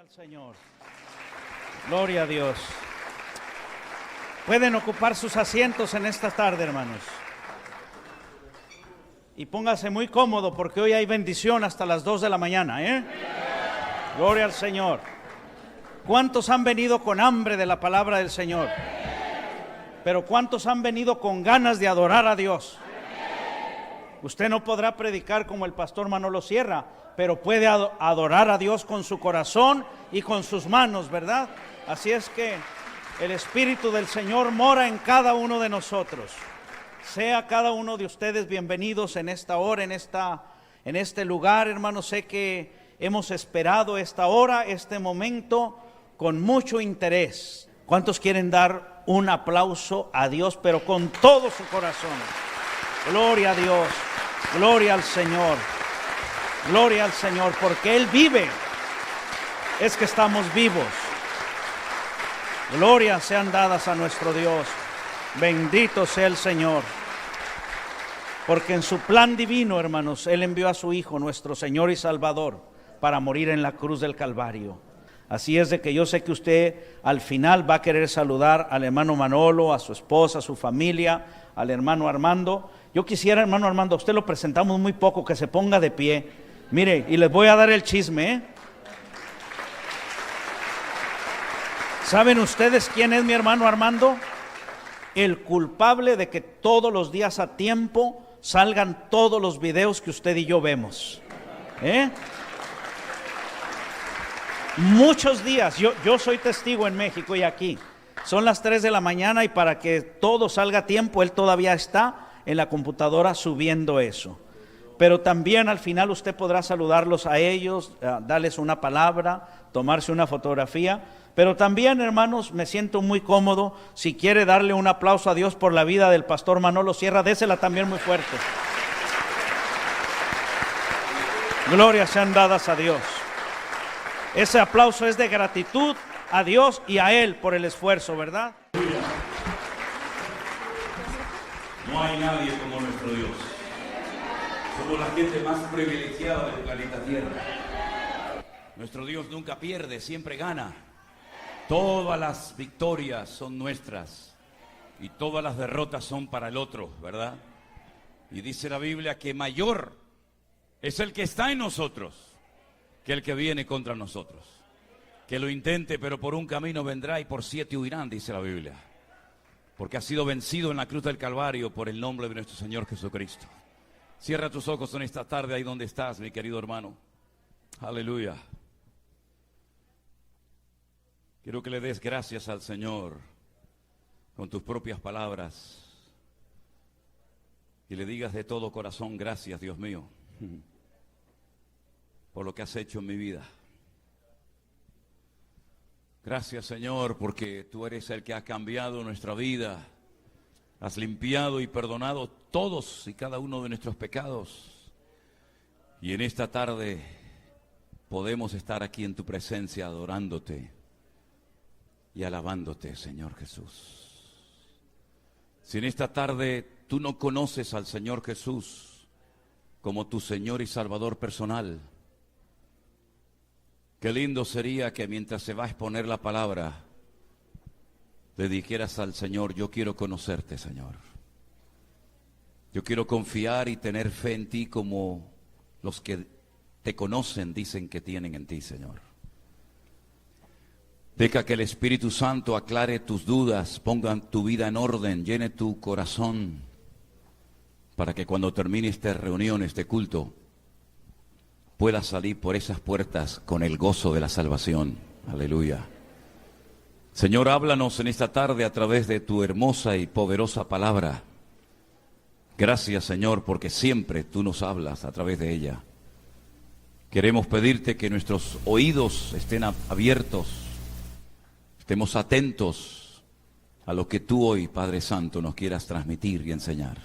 al Señor. Gloria a Dios. Pueden ocupar sus asientos en esta tarde, hermanos. Y póngase muy cómodo porque hoy hay bendición hasta las 2 de la mañana, ¿eh? Gloria al Señor. ¿Cuántos han venido con hambre de la palabra del Señor? Pero ¿cuántos han venido con ganas de adorar a Dios? Usted no podrá predicar como el pastor Manolo Sierra, pero puede adorar a Dios con su corazón y con sus manos, ¿verdad? Así es que el Espíritu del Señor mora en cada uno de nosotros. Sea cada uno de ustedes bienvenidos en esta hora, en este lugar, hermanos. Sé que hemos esperado esta hora, este momento, con mucho interés. ¿Cuántos quieren dar un aplauso a Dios, pero con todo su corazón? Gloria a Dios, gloria al Señor, gloria al Señor, porque Él vive, es que estamos vivos. Glorias sean dadas a nuestro Dios, bendito sea el Señor, porque en su plan divino, hermanos, Él envió a su Hijo, nuestro Señor y Salvador, para morir en la cruz del Calvario. Así es de que yo sé que usted al final va a querer saludar al hermano Manolo, a su esposa, a su familia, al hermano Armando. Yo quisiera, hermano Armando, a usted lo presentamos muy poco, que se ponga de pie. Mire, y les voy a dar el chisme, ¿eh? ¿Saben ustedes quién es mi hermano Armando? El culpable de que todos los días a tiempo salgan todos los videos que usted y yo vemos, ¿eh? Muchos días, yo soy testigo en México y aquí. Son las 3 de la mañana y para que todo salga a tiempo, él todavía está en la computadora subiendo eso. Pero también al final usted podrá saludarlos a ellos, darles una palabra, tomarse una fotografía. Pero también, hermanos, me siento muy cómodo. Si quiere darle un aplauso a Dios por la vida del pastor Manolo Sierra, désela también muy fuerte. Glorias sean dadas a Dios. Ese aplauso es de gratitud a Dios y a Él por el esfuerzo, ¿verdad? No hay nadie como nuestro Dios. Somos la gente más privilegiada del planeta Tierra. Nuestro Dios nunca pierde, siempre gana. Todas las victorias son nuestras y todas las derrotas son para el otro, ¿verdad? Y dice la Biblia que mayor es el que está en nosotros que el que viene contra nosotros. Que lo intente, pero por un camino vendrá y por 7 huirán, dice la Biblia. Porque ha sido vencido en la cruz del Calvario por el nombre de nuestro Señor Jesucristo. Cierra tus ojos en esta tarde ahí donde estás, mi querido hermano. Aleluya. Quiero que le des gracias al Señor con tus propias palabras. Y le digas de todo corazón, gracias, Dios mío, por lo que has hecho en mi vida. Gracias, Señor, porque tú eres el que ha cambiado nuestra vida. Has limpiado y perdonado todos y cada uno de nuestros pecados. Y en esta tarde podemos estar aquí en tu presencia adorándote y alabándote, Señor Jesús. Si en esta tarde tú no conoces al Señor Jesús como tu Señor y Salvador personal, qué lindo sería que mientras se va a exponer la palabra, le dijeras al Señor, yo quiero conocerte, Señor. Yo quiero confiar y tener fe en ti como los que te conocen dicen que tienen en ti, Señor. Deja que el Espíritu Santo aclare tus dudas, ponga tu vida en orden, llene tu corazón, para que cuando termine esta reunión, este culto, puedas salir por esas puertas con el gozo de la salvación. Aleluya. Señor, háblanos en esta tarde a través de tu hermosa y poderosa palabra. Gracias, Señor, porque siempre tú nos hablas a través de ella. Queremos pedirte que nuestros oídos estén abiertos, estemos atentos a lo que tú hoy, Padre Santo, nos quieras transmitir y enseñar.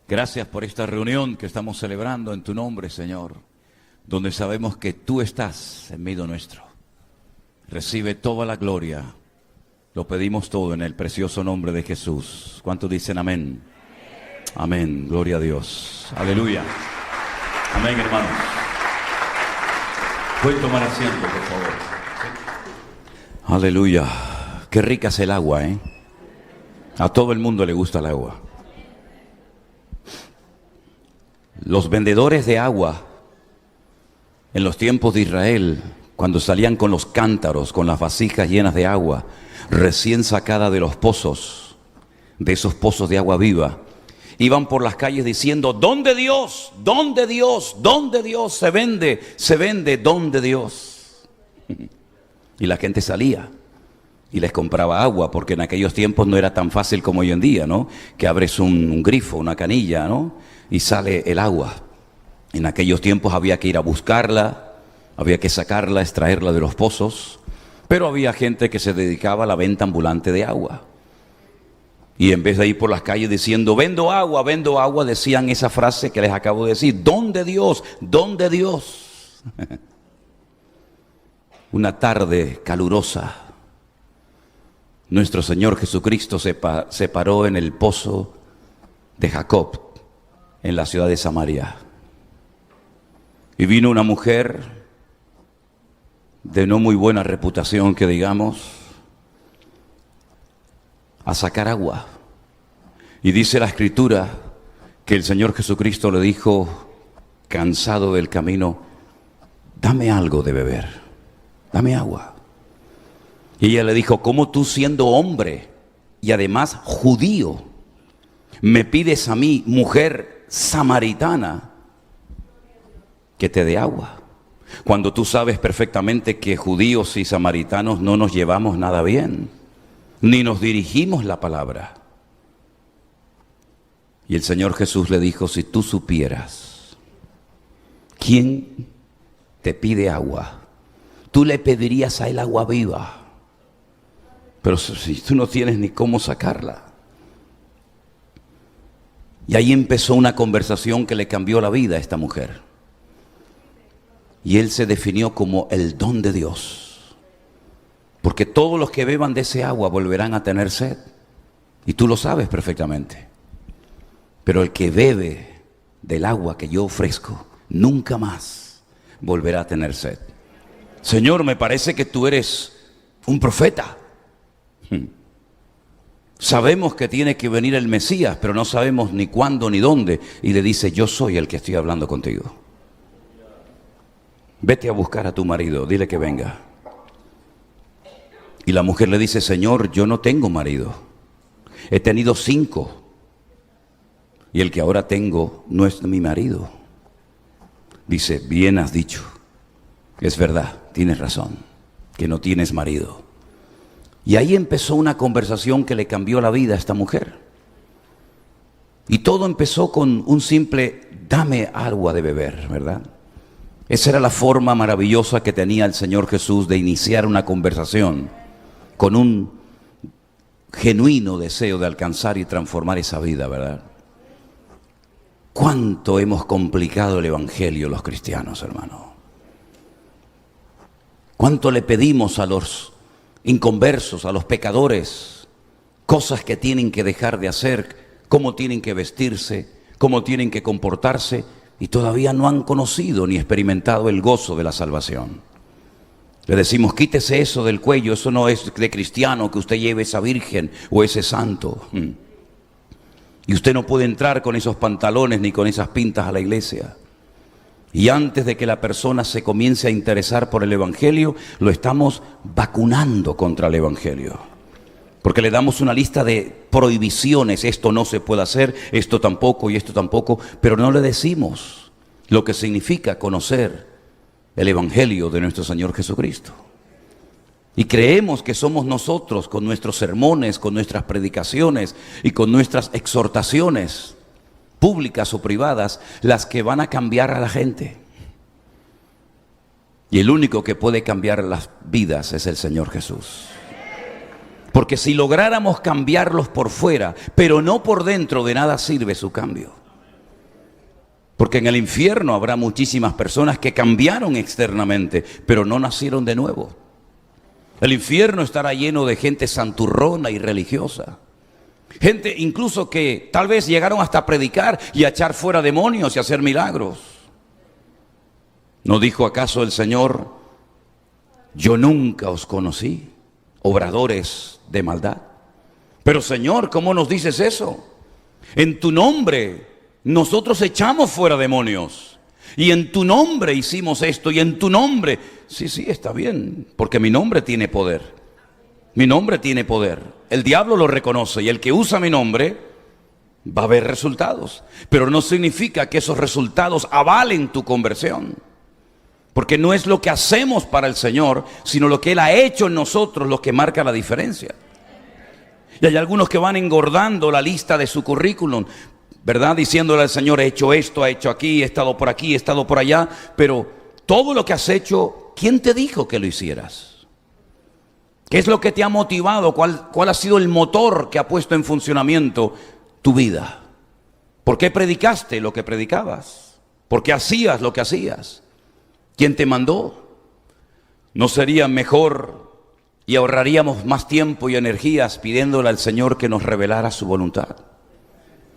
Gracias por esta reunión que estamos celebrando en tu nombre, Señor, donde sabemos que tú estás en medio nuestro. Recibe toda la gloria. Lo pedimos todo en el precioso nombre de Jesús. ¿Cuántos dicen amén? Amén. Gloria a Dios. Aleluya. Amén, hermanos. Pueden tomar asiento, por favor. Aleluya. Qué rica es el agua, ¿eh? A todo el mundo le gusta el agua. Los vendedores de agua en los tiempos de Israel, cuando salían con los cántaros, con las vasijas llenas de agua, recién sacada de los pozos, de esos pozos de agua viva, iban por las calles diciendo: don de Dios, don de Dios, don de Dios, se vende don de Dios. Y la gente salía y les compraba agua, porque en aquellos tiempos no era tan fácil como hoy en día, ¿no? Que abres un grifo, una canilla, ¿no? Y sale el agua. En aquellos tiempos había que ir a buscarla, había que sacarla, extraerla de los pozos, pero había gente que se dedicaba a la venta ambulante de agua. Y en vez de ir por las calles diciendo vendo agua, decían esa frase que les acabo de decir: don de Dios, don de Dios. Una tarde calurosa, nuestro Señor Jesucristo se paró en el pozo de Jacob, en la ciudad de Samaria. Y vino una mujer de no muy buena reputación, que digamos, a sacar agua. Y dice la Escritura que el Señor Jesucristo le dijo, cansado del camino: dame algo de beber, dame agua. Y ella le dijo: ¿cómo tú, siendo hombre y además judío, me pides a mí, mujer samaritana, que te dé agua? Cuando tú sabes perfectamente que judíos y samaritanos no nos llevamos nada bien, ni nos dirigimos la palabra. Y el Señor Jesús le dijo: si tú supieras quién te pide agua, tú le pedirías a él agua viva. Pero si tú no tienes ni cómo sacarla. Y ahí empezó una conversación que le cambió la vida a esta mujer. Y él se definió como el don de Dios. Porque todos los que beban de ese agua volverán a tener sed. Y tú lo sabes perfectamente. Pero el que bebe del agua que yo ofrezco, nunca más volverá a tener sed. Señor, me parece que tú eres un profeta. Sabemos que tiene que venir el Mesías, pero no sabemos ni cuándo ni dónde. Y le dice: yo soy el que estoy hablando contigo. Vete a buscar a tu marido, dile que venga. Y la mujer le dice: Señor, yo no tengo marido. He tenido 5. Y el que ahora tengo no es mi marido. Dice: bien has dicho. Es verdad, tienes razón, que no tienes marido. Y ahí empezó una conversación que le cambió la vida a esta mujer. Y todo empezó con un simple: dame agua de beber, ¿verdad? Esa era la forma maravillosa que tenía el Señor Jesús de iniciar una conversación, con un genuino deseo de alcanzar y transformar esa vida, ¿verdad? ¿Cuánto hemos complicado el Evangelio los cristianos, hermano? ¿Cuánto le pedimos a los inconversos, a los pecadores, cosas que tienen que dejar de hacer, cómo tienen que vestirse, cómo tienen que comportarse, y todavía no han conocido ni experimentado el gozo de la salvación? Le decimos: quítese eso del cuello, eso no es de cristiano que usted lleve esa virgen o ese santo. Y usted no puede entrar con esos pantalones ni con esas pintas a la iglesia. Y antes de que la persona se comience a interesar por el Evangelio, lo estamos vacunando contra el Evangelio. Porque le damos una lista de prohibiciones: esto no se puede hacer, esto tampoco y esto tampoco. Pero no le decimos lo que significa conocer el Evangelio de nuestro Señor Jesucristo. Y creemos que somos nosotros, con nuestros sermones, con nuestras predicaciones y con nuestras exhortaciones, públicas o privadas, las que van a cambiar a la gente. Y el único que puede cambiar las vidas es el Señor Jesús. Porque si lográramos cambiarlos por fuera, pero no por dentro, de nada sirve su cambio. Porque en el infierno habrá muchísimas personas que cambiaron externamente, pero no nacieron de nuevo. El infierno estará lleno de gente santurrona y religiosa. Gente incluso que tal vez llegaron hasta a predicar y a echar fuera demonios y a hacer milagros. ¿No dijo acaso el Señor: yo nunca os conocí, obradores de maldad? Pero Señor, ¿cómo nos dices eso? En tu nombre nosotros echamos fuera demonios, y en tu nombre hicimos esto, y en tu nombre. Sí, está bien, porque mi nombre tiene poder. Mi nombre tiene poder. El diablo lo reconoce, y el que usa mi nombre va a ver resultados. Pero no significa que esos resultados avalen tu conversión, porque no es lo que hacemos para el Señor, sino lo que Él ha hecho en nosotros lo que marca la diferencia. Y hay algunos que van engordando la lista de su currículum, ¿verdad? Diciéndole al Señor: he hecho esto, he hecho aquí, he estado por aquí, he estado por allá. Pero todo lo que has hecho, ¿quién te dijo que lo hicieras? ¿Qué es lo que te ha motivado? ¿Cuál ha sido el motor que ha puesto en funcionamiento tu vida? ¿Por qué predicaste lo que predicabas? ¿Por qué hacías lo que hacías? ¿Quién te mandó? ¿No sería mejor y ahorraríamos más tiempo y energías pidiéndole al Señor que nos revelara su voluntad?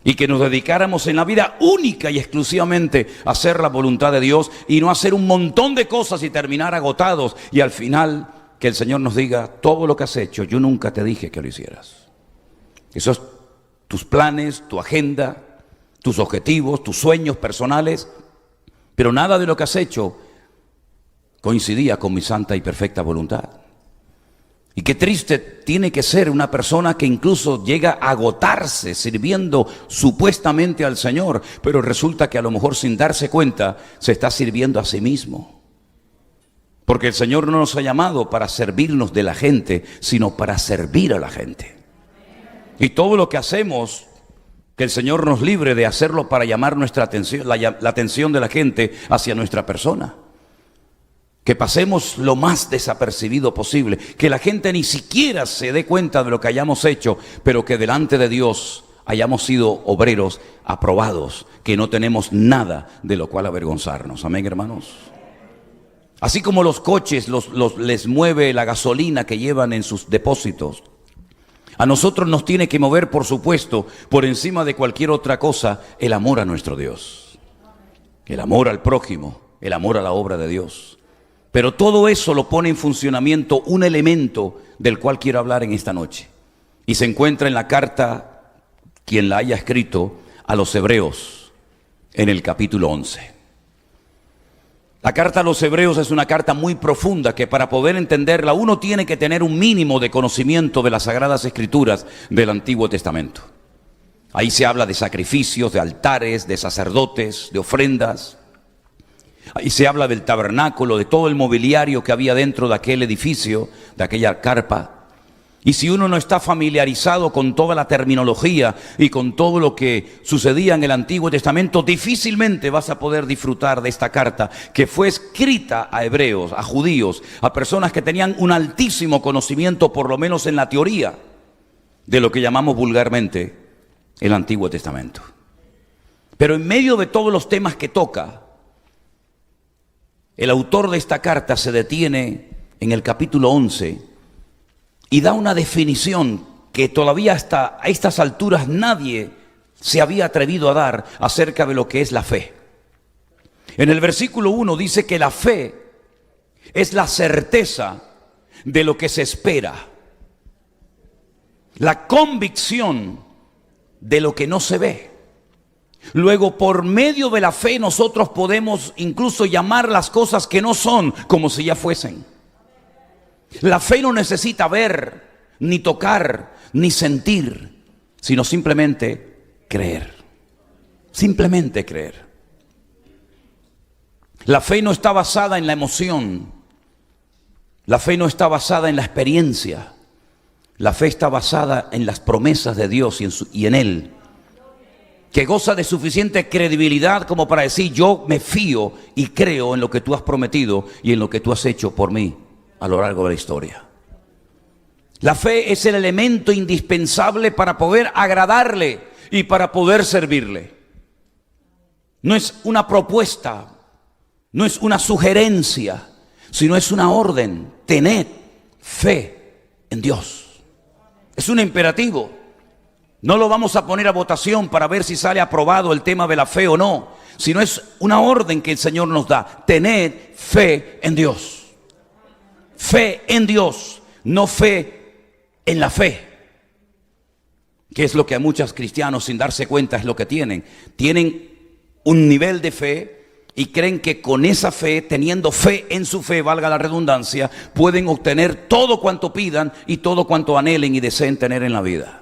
Y que nos dedicáramos en la vida única y exclusivamente a hacer la voluntad de Dios, y no hacer un montón de cosas y terminar agotados, y al final que el Señor nos diga: todo lo que has hecho, yo nunca te dije que lo hicieras. Eso es tus planes, tu agenda, tus objetivos, tus sueños personales, pero nada de lo que has hecho coincidía con mi santa y perfecta voluntad. Y qué triste tiene que ser una persona que incluso llega a agotarse sirviendo supuestamente al Señor, pero resulta que a lo mejor, sin darse cuenta, se está sirviendo a sí mismo. Porque el Señor no nos ha llamado para servirnos de la gente, sino para servir a la gente. Y todo lo que hacemos, que el Señor nos libre de hacerlo para llamar nuestra atención, la atención de la gente hacia nuestra persona. Que pasemos lo más desapercibido posible, que la gente ni siquiera se dé cuenta de lo que hayamos hecho, pero que delante de Dios hayamos sido obreros aprobados, que no tenemos nada de lo cual avergonzarnos. Amén, hermanos. Así como los coches les mueve la gasolina que llevan en sus depósitos, a nosotros nos tiene que mover, por supuesto, por encima de cualquier otra cosa, el amor a nuestro Dios, el amor al prójimo, el amor a la obra de Dios. Pero todo eso lo pone en funcionamiento un elemento del cual quiero hablar en esta noche, y se encuentra en la carta, quien la haya escrito, a los Hebreos, en el capítulo 11. La carta a los Hebreos es una carta muy profunda, que para poder entenderla uno tiene que tener un mínimo de conocimiento de las Sagradas Escrituras del Antiguo Testamento. Ahí se habla de sacrificios, de altares, de sacerdotes, de ofrendas. Ahí se habla del tabernáculo, de todo el mobiliario que había dentro de aquel edificio, de aquella carpa. Y si uno no está familiarizado con toda la terminología y con todo lo que sucedía en el Antiguo Testamento, difícilmente vas a poder disfrutar de esta carta, que fue escrita a hebreos, a judíos, a personas que tenían un altísimo conocimiento, por lo menos en la teoría, de lo que llamamos vulgarmente el Antiguo Testamento. Pero en medio de todos los temas que toca, el autor de esta carta se detiene en el capítulo 11 y da una definición que todavía hasta a estas alturas nadie se había atrevido a dar acerca de lo que es la fe. En el versículo 1 dice que la fe es la certeza de lo que se espera, la convicción de lo que no se ve. Luego, por medio de la fe, nosotros podemos incluso llamar las cosas que no son como si ya fuesen. La fe no necesita ver, ni tocar, ni sentir, sino simplemente creer. Simplemente creer. La fe no está basada en la emoción. La fe no está basada en la experiencia. La fe está basada en las promesas de Dios y en Él, que goza de suficiente credibilidad como para decir: yo me fío y creo en lo que tú has prometido y en lo que tú has hecho por mí a lo largo de la historia. La fe es el elemento indispensable para poder agradarle y para poder servirle. No es una propuesta, no es una sugerencia, sino es una orden. Tened fe en Dios. Es un imperativo. No lo vamos a poner a votación para ver si sale aprobado el tema de la fe o no, sino es una orden que el Señor nos da. Tened fe en Dios. Fe en Dios, no fe en la fe. Que es lo que a muchos cristianos, sin darse cuenta, es lo que tienen. Tienen un nivel de fe y creen que con esa fe, teniendo fe en su fe, valga la redundancia, pueden obtener todo cuanto pidan y todo cuanto anhelen y deseen tener en la vida.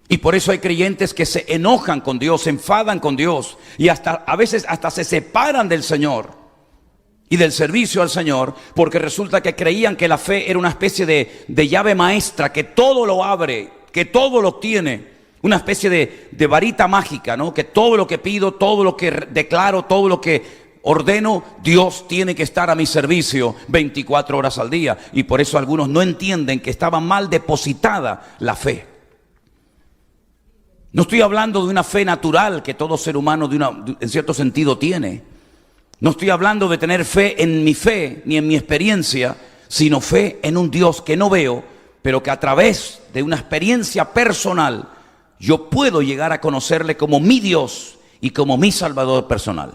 Y por eso hay creyentes que se enojan con Dios, se enfadan con Dios y a veces hasta se separan del Señor y del servicio al Señor, porque resulta que creían que la fe era una especie de llave maestra que todo lo abre, que todo lo obtiene, una especie de varita mágica, ¿no? Que todo lo que pido, todo lo que declaro, todo lo que ordeno, Dios tiene que estar a mi servicio 24 horas al día. Y por eso algunos no entienden que estaba mal depositada la fe. No estoy hablando de una fe natural que todo ser humano en cierto sentido tiene. No estoy hablando de tener fe en mi fe ni en mi experiencia, sino fe en un Dios que no veo, pero que a través de una experiencia personal yo puedo llegar a conocerle como mi Dios y como mi Salvador personal.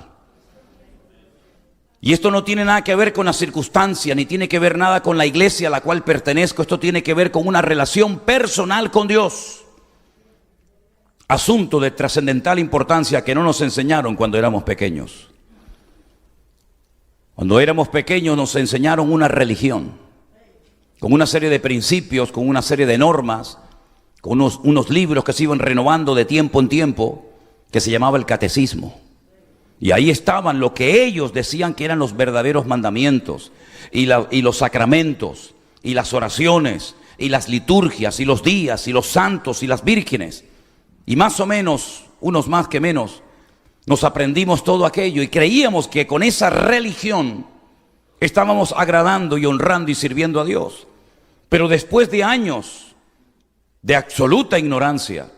Y esto no tiene nada que ver con la circunstancia, ni tiene que ver nada con la iglesia a la cual pertenezco. Esto tiene que ver con una relación personal con Dios. Asunto de trascendental importancia que no nos enseñaron cuando éramos pequeños. Cuando éramos pequeños nos enseñaron una religión, con una serie de principios, con una serie de normas, con unos libros que se iban renovando de tiempo en tiempo, que se llamaba el catecismo. Y ahí estaban lo que ellos decían que eran los verdaderos mandamientos, y los sacramentos, y las oraciones, y las liturgias, y los días, y los santos, y las vírgenes. Y más o menos, unos más que menos, nos aprendimos todo aquello y creíamos que con esa religión estábamos agradando y honrando y sirviendo a Dios. Pero después de años de absoluta ignorancia,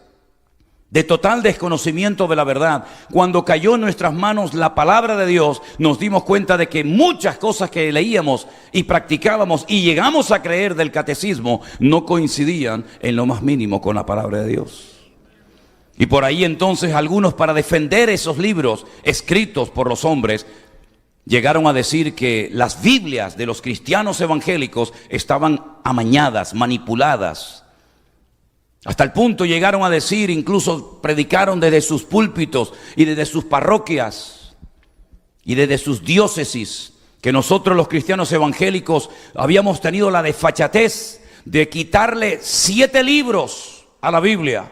de total desconocimiento de la verdad, cuando cayó en nuestras manos la palabra de Dios, nos dimos cuenta de que muchas cosas que leíamos y practicábamos y llegamos a creer del catecismo no coincidían en lo más mínimo con la palabra de Dios. Y por ahí entonces algunos, para defender esos libros escritos por los hombres, llegaron a decir que las Biblias de los cristianos evangélicos estaban amañadas, manipuladas. Hasta el punto llegaron a decir, incluso predicaron desde sus púlpitos y desde sus parroquias y desde sus diócesis, que nosotros los cristianos evangélicos habíamos tenido la desfachatez de quitarle 7 libros a la Biblia.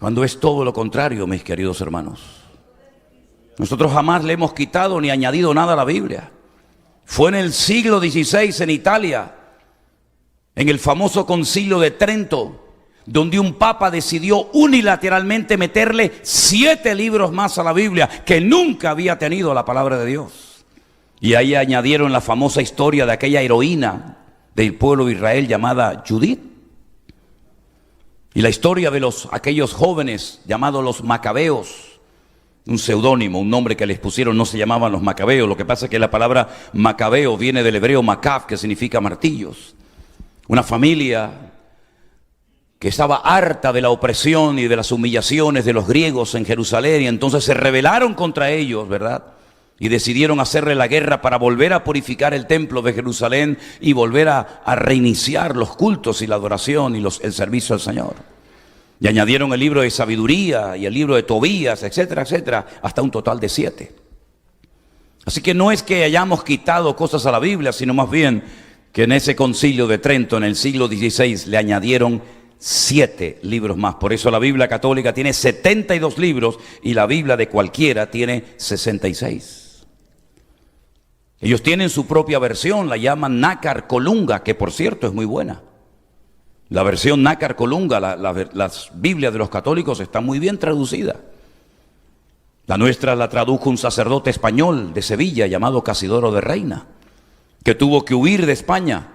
Cuando es todo lo contrario, mis queridos hermanos. Nosotros jamás le hemos quitado ni añadido nada a la Biblia. Fue en el siglo XVI en Italia, en el famoso Concilio de Trento, donde un papa decidió unilateralmente meterle 7 libros más a la Biblia que nunca había tenido la palabra de Dios. Y ahí añadieron la famosa historia de aquella heroína del pueblo de Israel llamada Judith. Y la historia de aquellos jóvenes llamados los macabeos, un seudónimo, un nombre que les pusieron, no se llamaban los macabeos. Lo que pasa es que la palabra macabeo viene del hebreo macab, que significa martillos. Una familia que estaba harta de la opresión y de las humillaciones de los griegos en Jerusalén, y entonces se rebelaron contra ellos, ¿verdad? Y decidieron hacerle la guerra para volver a purificar el templo de Jerusalén y volver a reiniciar los cultos y la adoración y el servicio al Señor. Y añadieron el libro de sabiduría y el libro de Tobías, etcétera, etcétera, hasta un total de 7. Así que no es que hayamos quitado cosas a la Biblia, sino más bien que en ese concilio de Trento, en el siglo XVI, le añadieron 7 libros más. Por eso la Biblia católica tiene 72 libros y la Biblia de cualquiera tiene 66. Ellos tienen su propia versión, la llaman Nácar Colunga, que por cierto es muy buena. La versión Nácar Colunga, las Biblias de los católicos están muy bien traducidas. La nuestra la tradujo un sacerdote español de Sevilla llamado Casidoro de Reina, que tuvo que huir de España,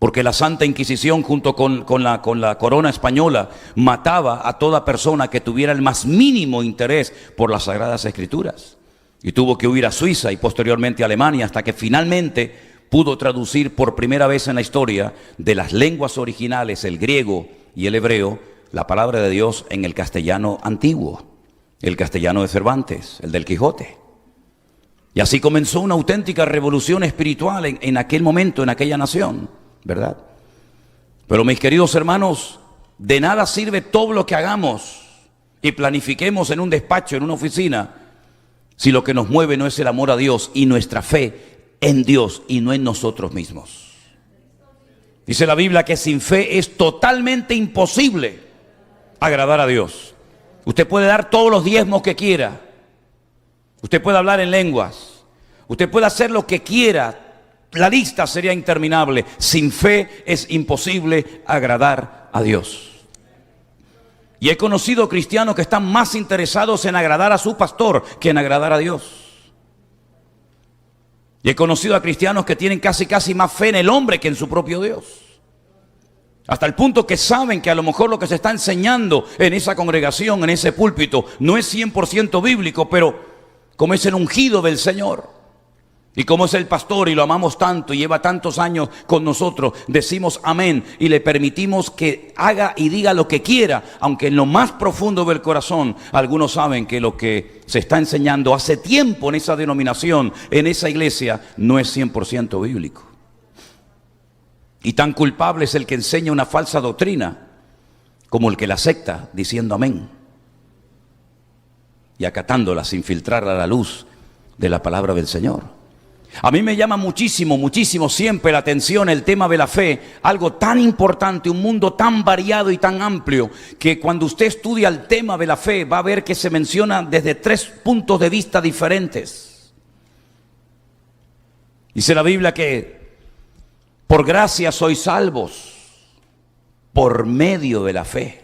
porque la Santa Inquisición junto con la corona española mataba a toda persona que tuviera el más mínimo interés por las Sagradas Escrituras. Y tuvo que huir a Suiza y posteriormente a Alemania, hasta que finalmente pudo traducir por primera vez en la historia de las lenguas originales, el griego y el hebreo, la palabra de Dios en el castellano antiguo. el castellano de Cervantes, el del Quijote. Y así comenzó una auténtica revolución espiritual en aquel momento, en aquella nación, ¿verdad? Pero mis queridos hermanos, de nada sirve todo lo que hagamos y planifiquemos en un despacho, en una oficina, si lo que nos mueve no es el amor a Dios y nuestra fe en Dios y no en nosotros mismos. Dice la Biblia que sin fe es totalmente imposible agradar a Dios. Usted puede dar todos los diezmos que quiera, usted puede hablar en lenguas, usted puede hacer lo que quiera, la lista sería interminable. Sin fe es imposible agradar a Dios. Y he conocido cristianos que están más interesados en agradar a su pastor que en agradar a Dios. Y he conocido a cristianos que tienen casi más fe en el hombre que en su propio Dios. Hasta el punto que saben que a lo mejor lo que se está enseñando en esa congregación, en ese púlpito, no es 100% bíblico, pero como es el ungido del Señor, y como es el pastor y lo amamos tanto y lleva tantos años con nosotros, decimos amén y le permitimos que haga y diga lo que quiera, aunque en lo más profundo del corazón algunos saben que lo que se está enseñando hace tiempo en esa denominación, en esa iglesia, no es 100% bíblico. Y tan culpable es el que enseña una falsa doctrina como el que la acepta diciendo amén y acatándola sin filtrar a la luz de la palabra del Señor. A mí me llama muchísimo siempre la atención el tema de la fe, algo tan importante, un mundo tan variado y tan amplio, que cuando usted estudia el tema de la fe va a ver que se menciona desde 3 puntos de vista diferentes. Dice la Biblia que por gracia sois salvos por medio de la fe,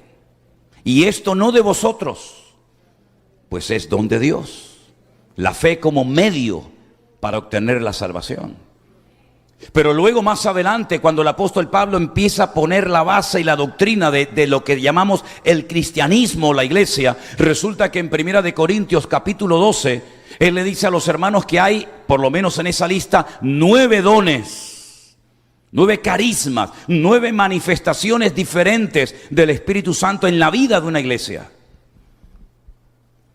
y esto no de vosotros, pues es don de Dios. La fe como medio para obtener la salvación. Pero luego más adelante, cuando el apóstol Pablo empieza a poner la base y la doctrina de lo que llamamos el cristianismo, la iglesia, resulta que en 1 Corintios capítulo 12, él le dice a los hermanos que hay, por lo menos en esa lista, 9 dones, 9 carismas, 9 manifestaciones diferentes del Espíritu Santo en la vida de una iglesia.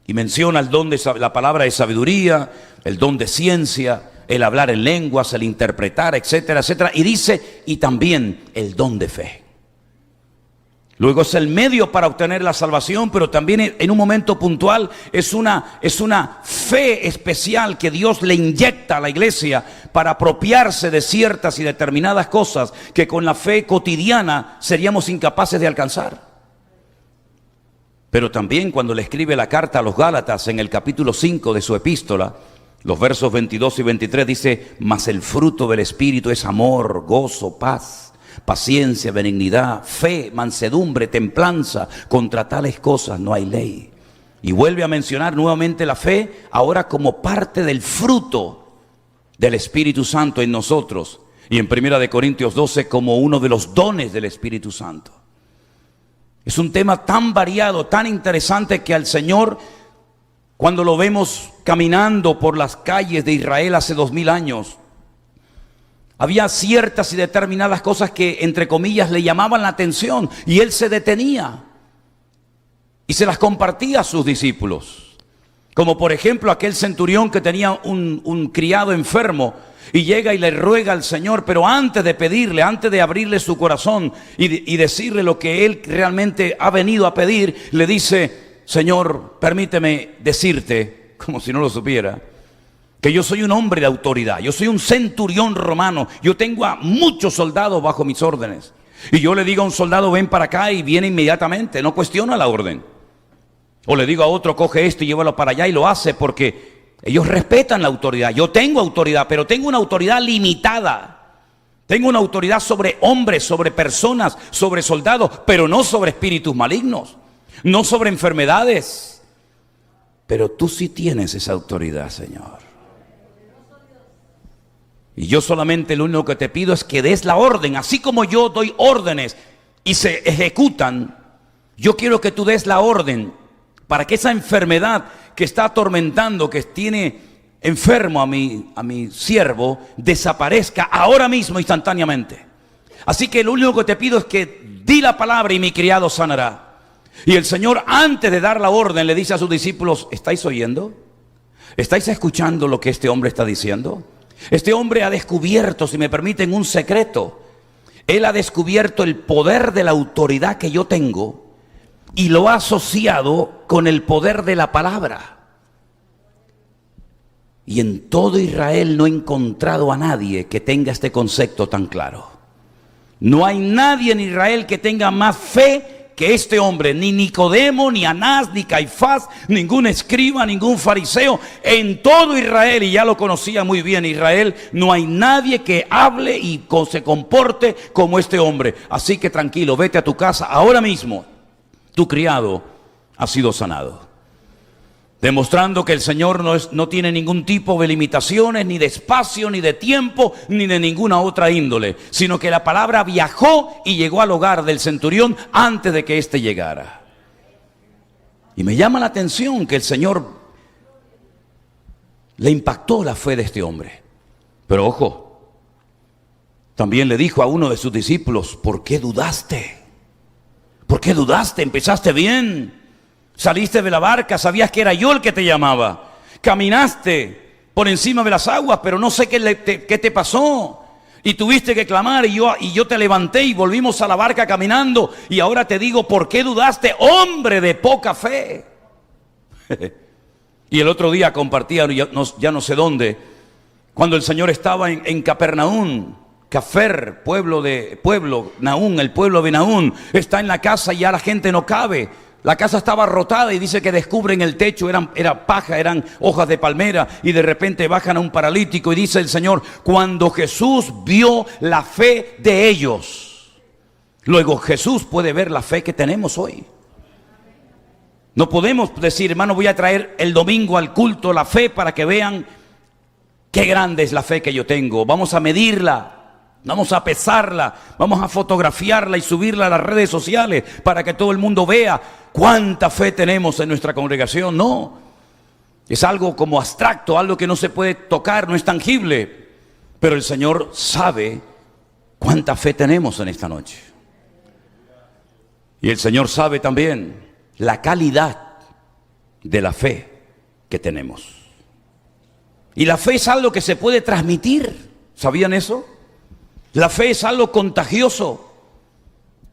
Y menciona el don de la palabra de sabiduría, el don de ciencia, el hablar en lenguas, el interpretar, etcétera, etcétera. Y dice, y también el don de fe. Luego es el medio para obtener la salvación, pero también en un momento puntual es una fe especial que Dios le inyecta a la iglesia para apropiarse de ciertas y determinadas cosas que con la fe cotidiana seríamos incapaces de alcanzar. Pero también cuando le escribe la carta a los Gálatas en el capítulo 5 de su epístola, los versos 22 y 23 dice, mas el fruto del Espíritu es amor, gozo, paz, paciencia, benignidad, fe, mansedumbre, templanza. Contra tales cosas no hay ley. Y vuelve a mencionar nuevamente la fe, ahora como parte del fruto del Espíritu Santo en nosotros. Y en 1 Corintios 12 como uno de los dones del Espíritu Santo. Es un tema tan variado, tan interesante que al Señor, cuando lo vemos caminando por las calles de Israel hace 2000 años, había ciertas y determinadas cosas que, entre comillas, le llamaban la atención y Él se detenía y se las compartía a sus discípulos. Como por ejemplo aquel centurión que tenía un criado enfermo y llega y le ruega al Señor, pero antes de pedirle, antes de abrirle su corazón y decirle lo que él realmente ha venido a pedir, le dice, Señor, permíteme decirte, como si no lo supiera, que yo soy un hombre de autoridad, yo soy un centurión romano, yo tengo a muchos soldados bajo mis órdenes. Y yo le digo a un soldado, ven para acá, y viene inmediatamente, no cuestiona la orden. O le digo a otro, coge esto y llévalo para allá, y lo hace porque ellos respetan la autoridad. Yo tengo autoridad, pero tengo una autoridad limitada. Tengo una autoridad sobre hombres, sobre personas, sobre soldados, pero no sobre espíritus malignos, no sobre enfermedades. Pero tú sí tienes esa autoridad, Señor. Y yo solamente lo único que te pido es que des la orden, así como yo doy órdenes y se ejecutan. Yo quiero que tú des la orden para que esa enfermedad que está atormentando, que tiene enfermo a mi siervo, desaparezca ahora mismo, instantáneamente. Así que lo único que te pido es que di la palabra y mi criado sanará. Y el Señor, antes de dar la orden, le dice a sus discípulos: ¿estáis oyendo? ¿Estáis escuchando lo que este hombre está diciendo? Este hombre ha descubierto, si me permiten, un secreto. Él ha descubierto el poder de la autoridad que yo tengo y lo ha asociado con el poder de la palabra. Y en todo Israel no he encontrado a nadie que tenga este concepto tan claro. No hay nadie en Israel que tenga más fe que este hombre, ni Nicodemo, ni Anás, ni Caifás, ningún escriba, ningún fariseo. En todo Israel, y ya lo conocía muy bien Israel, no hay nadie que hable y se comporte como este hombre. Así que tranquilo, vete a tu casa ahora mismo. Tu criado ha sido sanado. Demostrando que el Señor no tiene ningún tipo de limitaciones, ni de espacio, ni de tiempo, ni de ninguna otra índole, sino que la palabra viajó y llegó al hogar del centurión antes de que éste llegara. Y me llama la atención que el Señor le impactó la fe de este hombre. Pero ojo, también le dijo a uno de sus discípulos: ¿por qué dudaste? ¿Por qué dudaste? Empezaste bien. Saliste de la barca, sabías que era yo el que te llamaba. Caminaste por encima de las aguas, pero no sé qué te pasó. Y tuviste que clamar y yo te levanté y volvimos a la barca caminando. Y ahora te digo: ¿por qué dudaste, hombre de poca fe? Y el otro día compartía, ya no sé dónde, cuando el Señor estaba en Capernaum. Cafer, Naún, el pueblo de Naún, está en la casa y ya la gente no cabe. La casa estaba rotada y dice que descubren el techo, era paja, eran hojas de palmera, y de repente bajan a un paralítico y dice el Señor: cuando Jesús vio la fe de ellos. Luego Jesús puede ver la fe que tenemos hoy. No podemos decir: hermano, voy a traer el domingo al culto la fe para que vean qué grande es la fe que yo tengo. Vamos a medirla. Vamos a pesarla, vamos a fotografiarla y subirla a las redes sociales para que todo el mundo vea cuánta fe tenemos en nuestra congregación. No, es algo como abstracto, algo que no se puede tocar, no es tangible. Pero el Señor sabe cuánta fe tenemos en esta noche. Y el Señor sabe también la calidad de la fe que tenemos. Y la fe es algo que se puede transmitir. ¿Sabían eso? La fe es algo contagioso.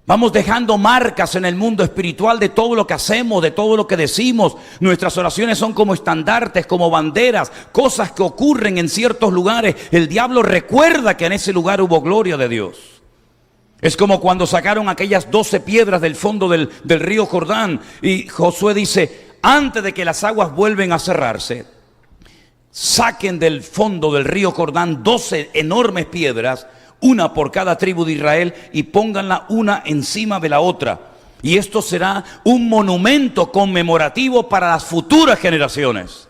Vamos dejando marcas en el mundo espiritual de todo lo que hacemos, de todo lo que decimos. Nuestras oraciones son como estandartes, como banderas, cosas que ocurren en ciertos lugares. El diablo recuerda que en ese lugar hubo gloria de Dios. Es como cuando sacaron aquellas 12 piedras del fondo del río Jordán. Y Josué dice: antes de que las aguas vuelven a cerrarse, saquen del fondo del río Jordán 12 enormes piedras, una por cada tribu de Israel, y pónganla una encima de la otra. Y esto será un monumento conmemorativo para las futuras generaciones.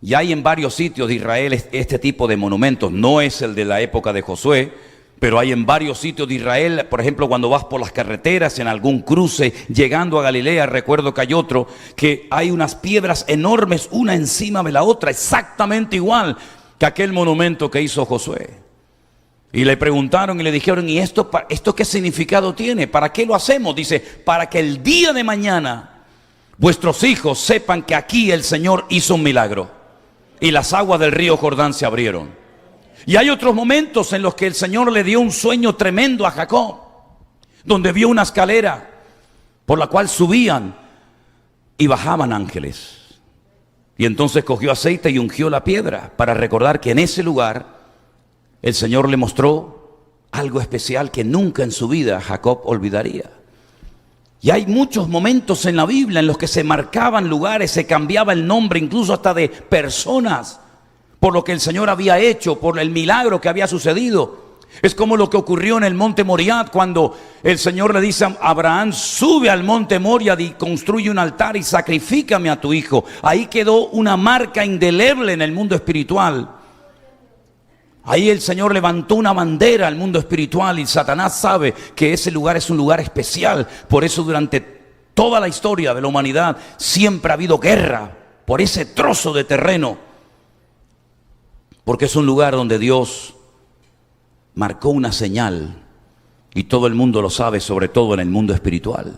Y hay en varios sitios de Israel este tipo de monumentos. No es el de la época de Josué, pero hay en varios sitios de Israel. Por ejemplo, cuando vas por las carreteras, en algún cruce, llegando a Galilea, recuerdo que hay otro, que hay unas piedras enormes, una encima de la otra, exactamente igual que aquel monumento que hizo Josué. Y le preguntaron y le dijeron: ¿y esto qué significado tiene? ¿Para qué lo hacemos? Dice: para que el día de mañana vuestros hijos sepan que aquí el Señor hizo un milagro y las aguas del río Jordán se abrieron. Y hay otros momentos en los que el Señor le dio un sueño tremendo a Jacob, donde vio una escalera por la cual subían y bajaban ángeles. Y entonces cogió aceite y ungió la piedra para recordar que en ese lugar el Señor le mostró algo especial que nunca en su vida Jacob olvidaría. Y hay muchos momentos en la Biblia en los que se marcaban lugares, se cambiaba el nombre incluso hasta de personas, por lo que el Señor había hecho, por el milagro que había sucedido. Es como lo que ocurrió en el monte Moriah, cuando el Señor le dice a Abraham: sube al monte Moriah y construye un altar y sacrifícame a tu hijo. Ahí quedó una marca indeleble en el mundo espiritual. Ahí el Señor levantó una bandera al mundo espiritual, y Satanás sabe que ese lugar es un lugar especial. Por eso durante toda la historia de la humanidad siempre ha habido guerra por ese trozo de terreno, porque es un lugar donde Dios marcó una señal, y todo el mundo lo sabe, sobre todo en el mundo espiritual.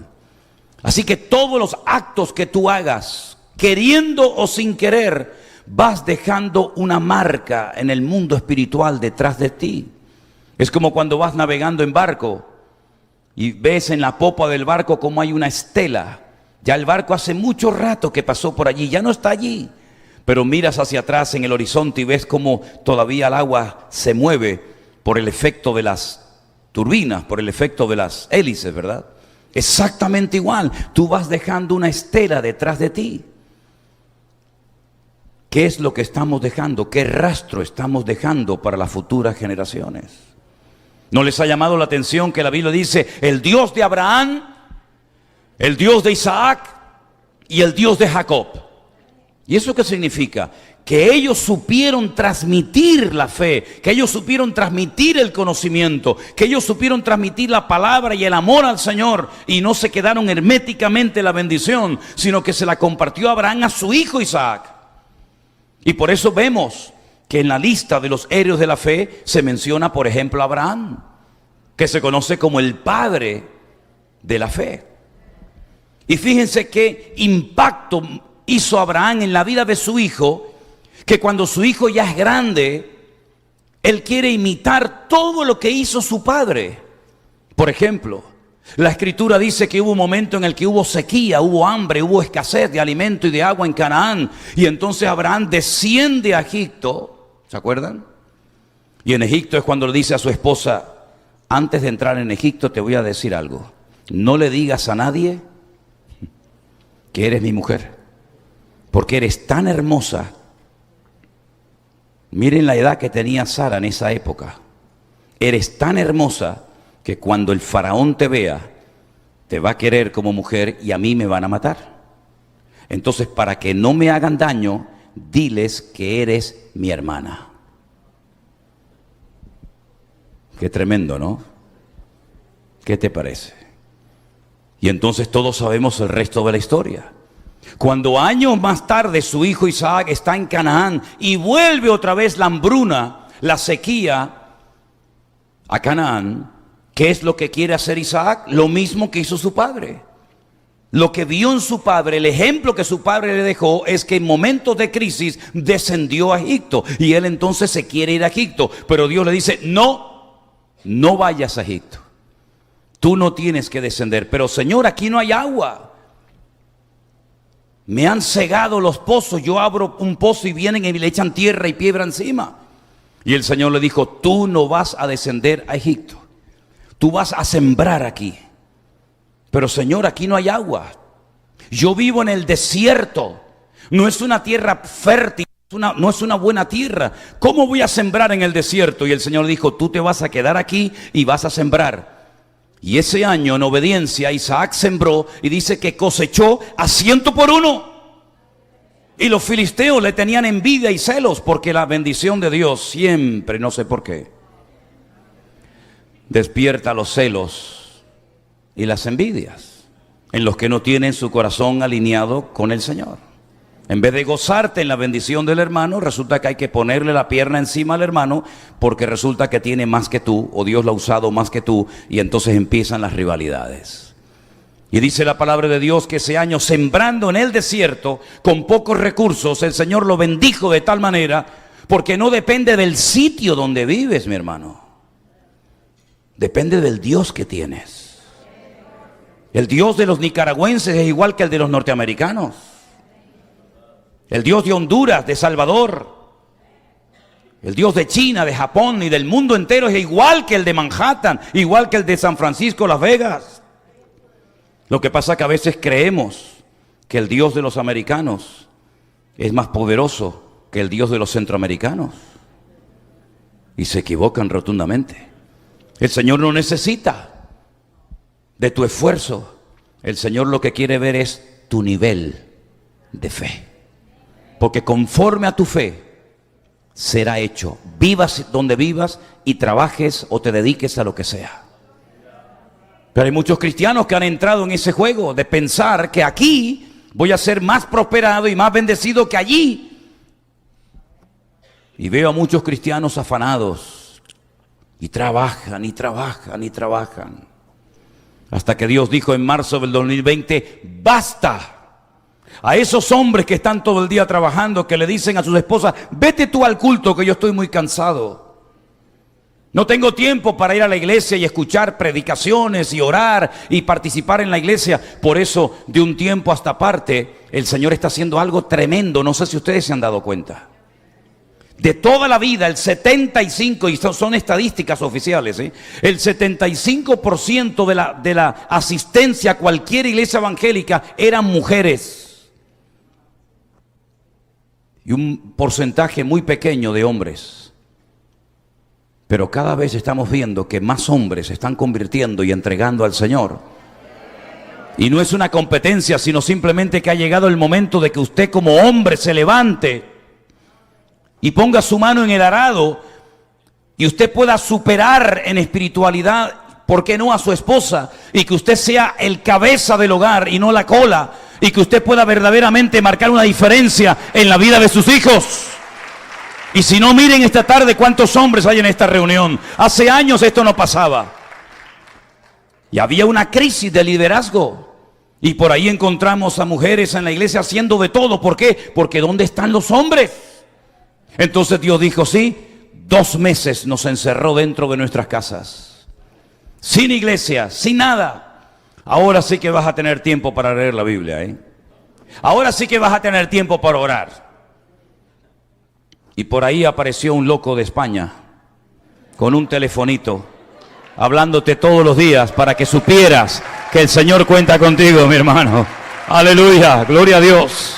Así que todos los actos que tú hagas, queriendo o sin querer, vas dejando una marca en el mundo espiritual detrás de ti. Es como cuando vas navegando en barco y ves en la popa del barco como hay una estela. Ya el barco hace mucho rato que pasó por allí, ya no está allí. Pero miras hacia atrás en el horizonte y ves como todavía el agua se mueve por el efecto de las turbinas, por el efecto de las hélices, ¿verdad? Exactamente igual, tú vas dejando una estela detrás de ti. ¿Qué es lo que estamos dejando? ¿Qué rastro estamos dejando para las futuras generaciones? ¿No les ha llamado la atención que la Biblia dice, el Dios de Abraham, el Dios de Isaac y el Dios de Jacob? ¿Y eso qué significa? Que ellos supieron transmitir la fe, que ellos supieron transmitir el conocimiento, que ellos supieron transmitir la palabra y el amor al Señor, y no se quedaron herméticamente la bendición, sino que se la compartió Abraham a su hijo Isaac. Y por eso vemos que en la lista de los héroes de la fe se menciona, por ejemplo, a Abraham, que se conoce como el padre de la fe. Y fíjense qué impacto hizo Abraham en la vida de su hijo, que cuando su hijo ya es grande, él quiere imitar todo lo que hizo su padre. Por ejemplo, la Escritura dice que hubo un momento en el que hubo sequía, hubo hambre, hubo escasez de alimento y de agua en Canaán. Y entonces Abraham desciende a Egipto, ¿se acuerdan? Y en Egipto es cuando le dice a su esposa, antes de entrar en Egipto te voy a decir algo. No le digas a nadie que eres mi mujer, porque eres tan hermosa. Miren la edad que tenía Sara en esa época. Eres tan hermosa que cuando el faraón te vea, te va a querer como mujer y a mí me van a matar. Entonces, para que no me hagan daño, diles que eres mi hermana. Qué tremendo, ¿no? ¿Qué te parece? Y entonces todos sabemos el resto de la historia. Cuando años más tarde su hijo Isaac está en Canaán y vuelve otra vez la hambruna, la sequía a Canaán, ¿qué es lo que quiere hacer Isaac? Lo mismo que hizo su padre. Lo que vio en su padre, el ejemplo que su padre le dejó, es que en momentos de crisis descendió a Egipto. Y él entonces se quiere ir a Egipto. Pero Dios le dice, no vayas a Egipto. Tú no tienes que descender. Pero Señor, aquí no hay agua. Me han cegado los pozos. Yo abro un pozo y vienen y le echan tierra y piedra encima. Y el Señor le dijo, tú no vas a descender a Egipto. Tú vas a sembrar aquí. Pero Señor, aquí no hay agua. Yo vivo en el desierto. No es una tierra fértil, no es una buena tierra. ¿Cómo voy a sembrar en el desierto? Y el Señor dijo, tú te vas a quedar aquí y vas a sembrar. Y ese año, en obediencia, Isaac sembró y dice que cosechó a 100 por 1. Y los filisteos le tenían envidia y celos, porque la bendición de Dios siempre, no sé por qué, despierta los celos y las envidias en los que no tienen su corazón alineado con el Señor. En vez de gozarte en la bendición del hermano, resulta que hay que ponerle la pierna encima al hermano, porque resulta que tiene más que tú, o Dios lo ha usado más que tú, y entonces empiezan las rivalidades. Y dice la palabra de Dios que ese año, sembrando en el desierto con pocos recursos, el Señor lo bendijo de tal manera, porque no depende del sitio donde vives, mi hermano. Depende del Dios que tienes. El Dios de los nicaragüenses es igual que el de los norteamericanos. El Dios de Honduras, de Salvador, el Dios de China, de Japón y del mundo entero es igual que el de Manhattan, igual que el de San Francisco, Las Vegas. Lo que pasa es que a veces creemos que el Dios de los americanos es más poderoso que el Dios de los centroamericanos. Y se equivocan rotundamente. El Señor no necesita de tu esfuerzo. El Señor lo que quiere ver es tu nivel de fe. Porque conforme a tu fe será hecho. Vivas donde vivas y trabajes o te dediques a lo que sea. Pero hay muchos cristianos que han entrado en ese juego de pensar que aquí voy a ser más prosperado y más bendecido que allí. Y veo a muchos cristianos afanados y trabajan y trabajan y trabajan. Hasta que Dios dijo en marzo del 2020, ¡basta! A esos hombres que están todo el día trabajando, que le dicen a sus esposas, vete tú al culto que yo estoy muy cansado. No tengo tiempo para ir a la iglesia y escuchar predicaciones y orar y participar en la iglesia. Por eso, de un tiempo a esta parte, el Señor está haciendo algo tremendo. No sé si ustedes se han dado cuenta. De toda la vida, el 75%, y son estadísticas oficiales, el 75% de la asistencia a cualquier iglesia evangélica eran mujeres. Y un porcentaje muy pequeño de hombres. Pero cada vez estamos viendo que más hombres se están convirtiendo y entregando al Señor. Y no es una competencia, sino simplemente que ha llegado el momento de que usted como hombre se levante y ponga su mano en el arado y usted pueda superar en espiritualidad, ¿por qué no?, a su esposa, y que usted sea el cabeza del hogar y no la cola, y que usted pueda verdaderamente marcar una diferencia en la vida de sus hijos. Y si no, miren esta tarde cuántos hombres hay en esta reunión. Hace años esto no pasaba. Y había una crisis de liderazgo. Y por ahí encontramos a mujeres en la iglesia haciendo de todo. ¿Por qué? Porque ¿dónde están los hombres? Entonces Dios dijo, sí, 2 meses nos encerró dentro de nuestras casas. Sin iglesia, sin nada. Ahora sí que vas a tener tiempo para leer la Biblia, Ahora sí que vas a tener tiempo para orar. Y por ahí apareció un loco de España, con un telefonito, hablándote todos los días para que supieras que el Señor cuenta contigo, mi hermano. Aleluya, gloria a Dios,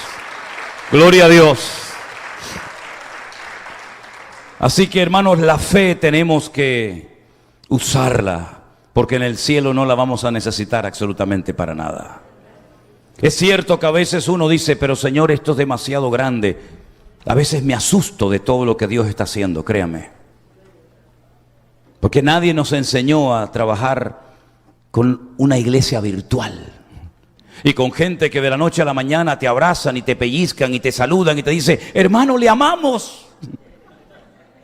gloria a Dios. Así que, hermanos, la fe tenemos que usarla, porque en el cielo no la vamos a necesitar absolutamente para nada. Es cierto que a veces uno dice, pero Señor, esto es demasiado grande. A veces me asusto de todo lo que Dios está haciendo, créame. Porque nadie nos enseñó a trabajar con una iglesia virtual. Y con gente que de la noche a la mañana te abrazan y te pellizcan y te saludan y te dicen, hermano, le amamos.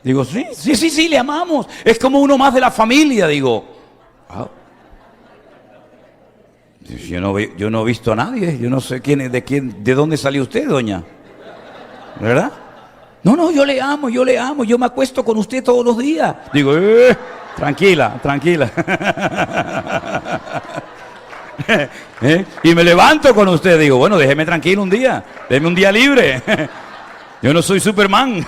Digo, sí, le amamos. Es como uno más de la familia, digo. Ah. Yo no he visto a nadie, yo no sé de dónde salió usted, doña. ¿Verdad? No, yo le amo, yo me acuesto con usted todos los días. Digo, tranquila. Y me levanto con usted, digo, bueno, déjeme tranquilo un día, déjeme un día libre. Yo no soy Superman.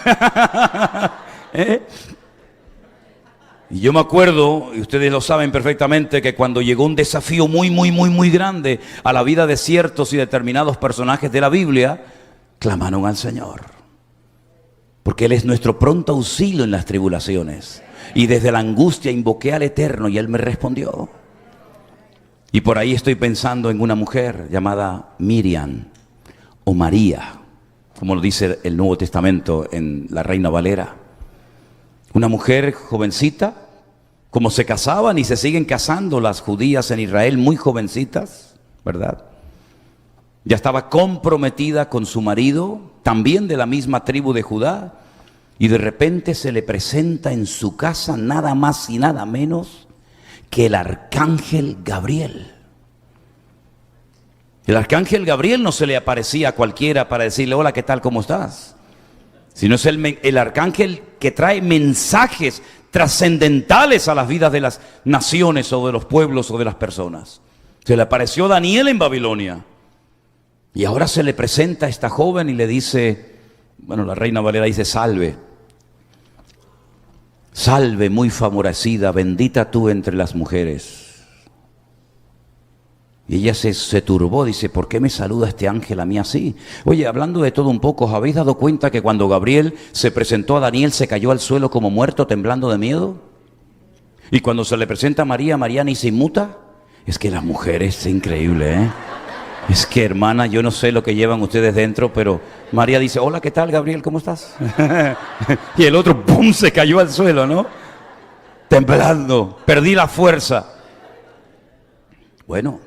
Y yo me acuerdo, y ustedes lo saben perfectamente, que cuando llegó un desafío muy grande a la vida de ciertos y determinados personajes de la Biblia, clamaron al Señor, porque Él es nuestro pronto auxilio en las tribulaciones. Y desde la angustia invoqué al Eterno y Él me respondió. Y por ahí estoy pensando en una mujer llamada Miriam o María, como lo dice el Nuevo Testamento en la Reina Valera. Una mujer jovencita, como se casaban y se siguen casando las judías en Israel, muy jovencitas, ¿verdad? Ya estaba comprometida con su marido, también de la misma tribu de Judá, y de repente se le presenta en su casa nada más y nada menos que el arcángel Gabriel. El arcángel Gabriel no se le aparecía a cualquiera para decirle, hola, ¿qué tal? ¿Cómo estás? Sino es el arcángel que trae mensajes trascendentales a las vidas de las naciones o de los pueblos o de las personas. Se le apareció Daniel en Babilonia. Y ahora se le presenta a esta joven y le dice, bueno, la Reina Valera dice, salve. Salve, muy favorecida, bendita tú entre las mujeres. Y ella se turbó, dice, ¿por qué me saluda este ángel a mí así? Oye, hablando de todo un poco, ¿os habéis dado cuenta que cuando Gabriel se presentó a Daniel se cayó al suelo como muerto, temblando de miedo? Y cuando se le presenta a María, María ni se inmuta. Es que las mujeres, es increíble, Es que, hermana, yo no sé lo que llevan ustedes dentro, pero María dice, hola, ¿qué tal, Gabriel? ¿Cómo estás? Y el otro, ¡pum!, se cayó al suelo, ¿no? Temblando, perdí la fuerza. Bueno,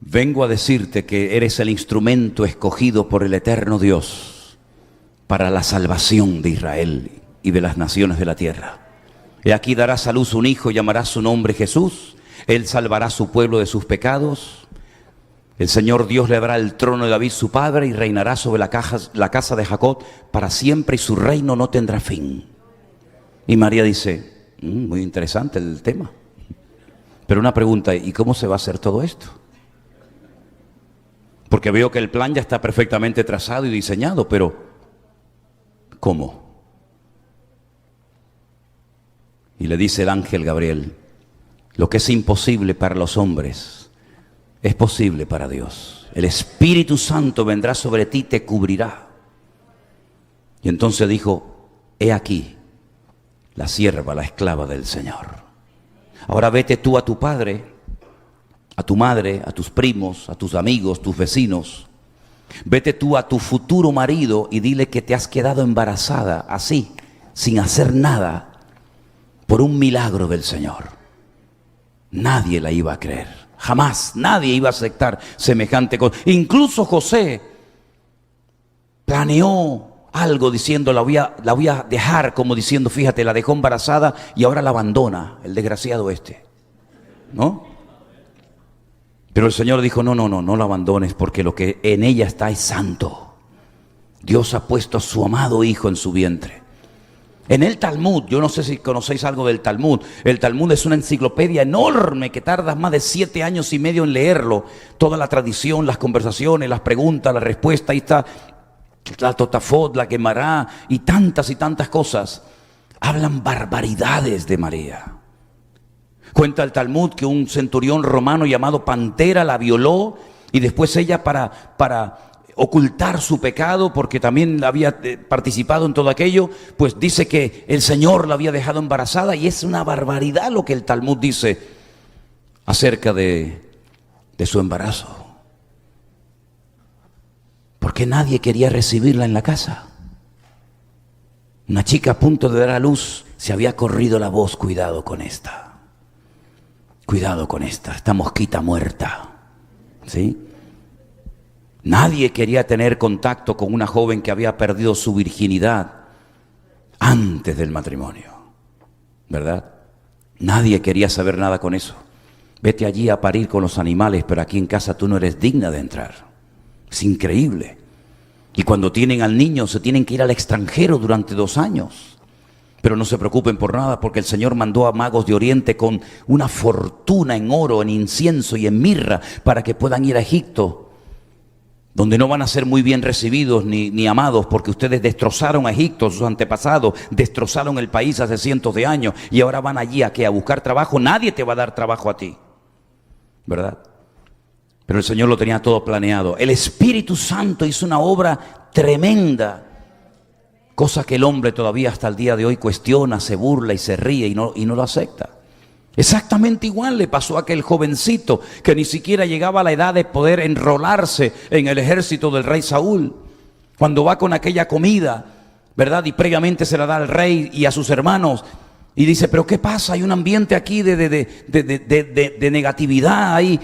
vengo a decirte que eres el instrumento escogido por el eterno Dios para la salvación de Israel y de las naciones de la tierra. He aquí darás a luz un hijo y llamarás su nombre Jesús. Él salvará a su pueblo de sus pecados. El Señor Dios le dará el trono de David su padre y reinará sobre la casa de Jacob para siempre y su reino no tendrá fin. Y María dice, muy interesante el tema. Pero una pregunta, ¿y cómo se va a hacer todo esto? Porque veo que el plan ya está perfectamente trazado y diseñado, pero ¿cómo? Y le dice el ángel Gabriel, lo que es imposible para los hombres es posible para Dios. El Espíritu Santo vendrá sobre ti y te cubrirá. Y entonces dijo, he aquí la sierva, la esclava del Señor. Ahora vete tú a tu padre, a tu madre, a tus primos, a tus amigos, tus vecinos. Vete tú a tu futuro marido y dile que te has quedado embarazada así, sin hacer nada, por un milagro del Señor. Nadie la iba a creer, jamás, nadie iba a aceptar semejante cosa. Incluso José planeó algo diciendo, la voy a dejar, como diciendo, fíjate, la dejó embarazada y ahora la abandona, el desgraciado este, ¿no? Pero el Señor dijo, no la abandones, porque lo que en ella está es santo. Dios ha puesto a su amado Hijo en su vientre. En el Talmud, yo no sé si conocéis algo del Talmud. El Talmud es una enciclopedia enorme que tardas más de 7 años y medio en leerlo. Toda la tradición, las conversaciones, las preguntas, la respuesta, ahí está la Totafot, la Gemara y tantas cosas. Hablan barbaridades de María. Cuenta el Talmud que un centurión romano llamado Pantera la violó y después ella para ocultar su pecado, porque también había participado en todo aquello, pues dice que el Señor la había dejado embarazada, y es una barbaridad lo que el Talmud dice acerca de su embarazo. Porque nadie quería recibirla en la casa. Una chica a punto de dar a luz, se había corrido la voz, cuidado con esta, esta mosquita muerta, ¿sí? Nadie quería tener contacto con una joven que había perdido su virginidad antes del matrimonio, ¿verdad? Nadie quería saber nada con eso. Vete allí a parir con los animales, pero aquí en casa tú no eres digna de entrar. Es increíble. Y cuando tienen al niño se tienen que ir al extranjero durante 2 años. Pero no se preocupen por nada, porque el Señor mandó a magos de Oriente con una fortuna en oro, en incienso y en mirra, para que puedan ir a Egipto, donde no van a ser muy bien recibidos ni amados, porque ustedes destrozaron a Egipto, sus antepasados, destrozaron el país hace cientos de años, y ahora van allí a buscar trabajo. Nadie te va a dar trabajo a ti, ¿verdad? Pero el Señor lo tenía todo planeado. El Espíritu Santo hizo una obra tremenda, cosa que el hombre todavía hasta el día de hoy cuestiona, se burla y se ríe y no lo acepta. Exactamente igual le pasó a aquel jovencito que ni siquiera llegaba a la edad de poder enrolarse en el ejército del rey Saúl. Cuando va con aquella comida, ¿verdad? Y previamente se la da al rey y a sus hermanos. Y dice, pero ¿qué pasa? Hay un ambiente aquí de negatividad, hay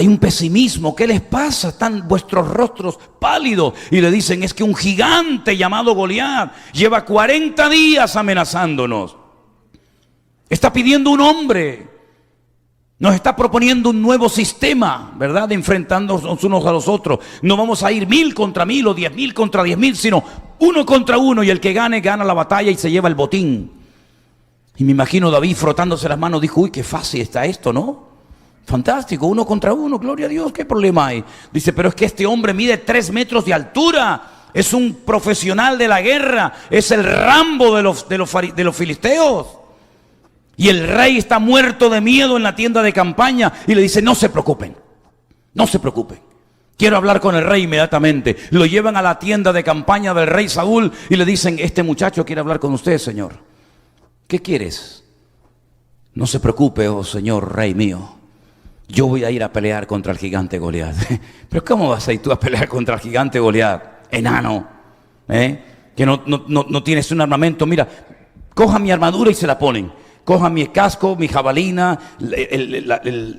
un pesimismo. ¿Qué les pasa? Están vuestros rostros pálidos. Y le dicen, es que un gigante llamado Goliat lleva 40 días amenazándonos. Está pidiendo un hombre, nos está proponiendo un nuevo sistema, ¿verdad? De enfrentarnos unos a los otros. No vamos a ir 1000 contra 1000 o 10.000 contra 10.000, sino 1 contra 1, y el que gane, gana la batalla y se lleva el botín. Y me imagino David frotándose las manos, dijo, uy, qué fácil está esto, ¿no? Fantástico, 1 contra 1, gloria a Dios, ¿qué problema hay? Dice, pero es que este hombre mide 3 metros de altura, es un profesional de la guerra, es el Rambo de los filisteos. Y el rey está muerto de miedo en la tienda de campaña y le dice, no se preocupen, quiero hablar con el rey inmediatamente. Lo llevan a la tienda de campaña del rey Saúl y le dicen, este muchacho quiere hablar con usted, señor. ¿Qué quieres? No se preocupe, oh señor rey mío, yo voy a ir a pelear contra el gigante Goliat. Pero ¿cómo vas a ir tú a pelear contra el gigante Goliat? Enano, que no tienes un armamento. Mira, coja mi armadura y se la ponen. Cojan mi casco, mi jabalina,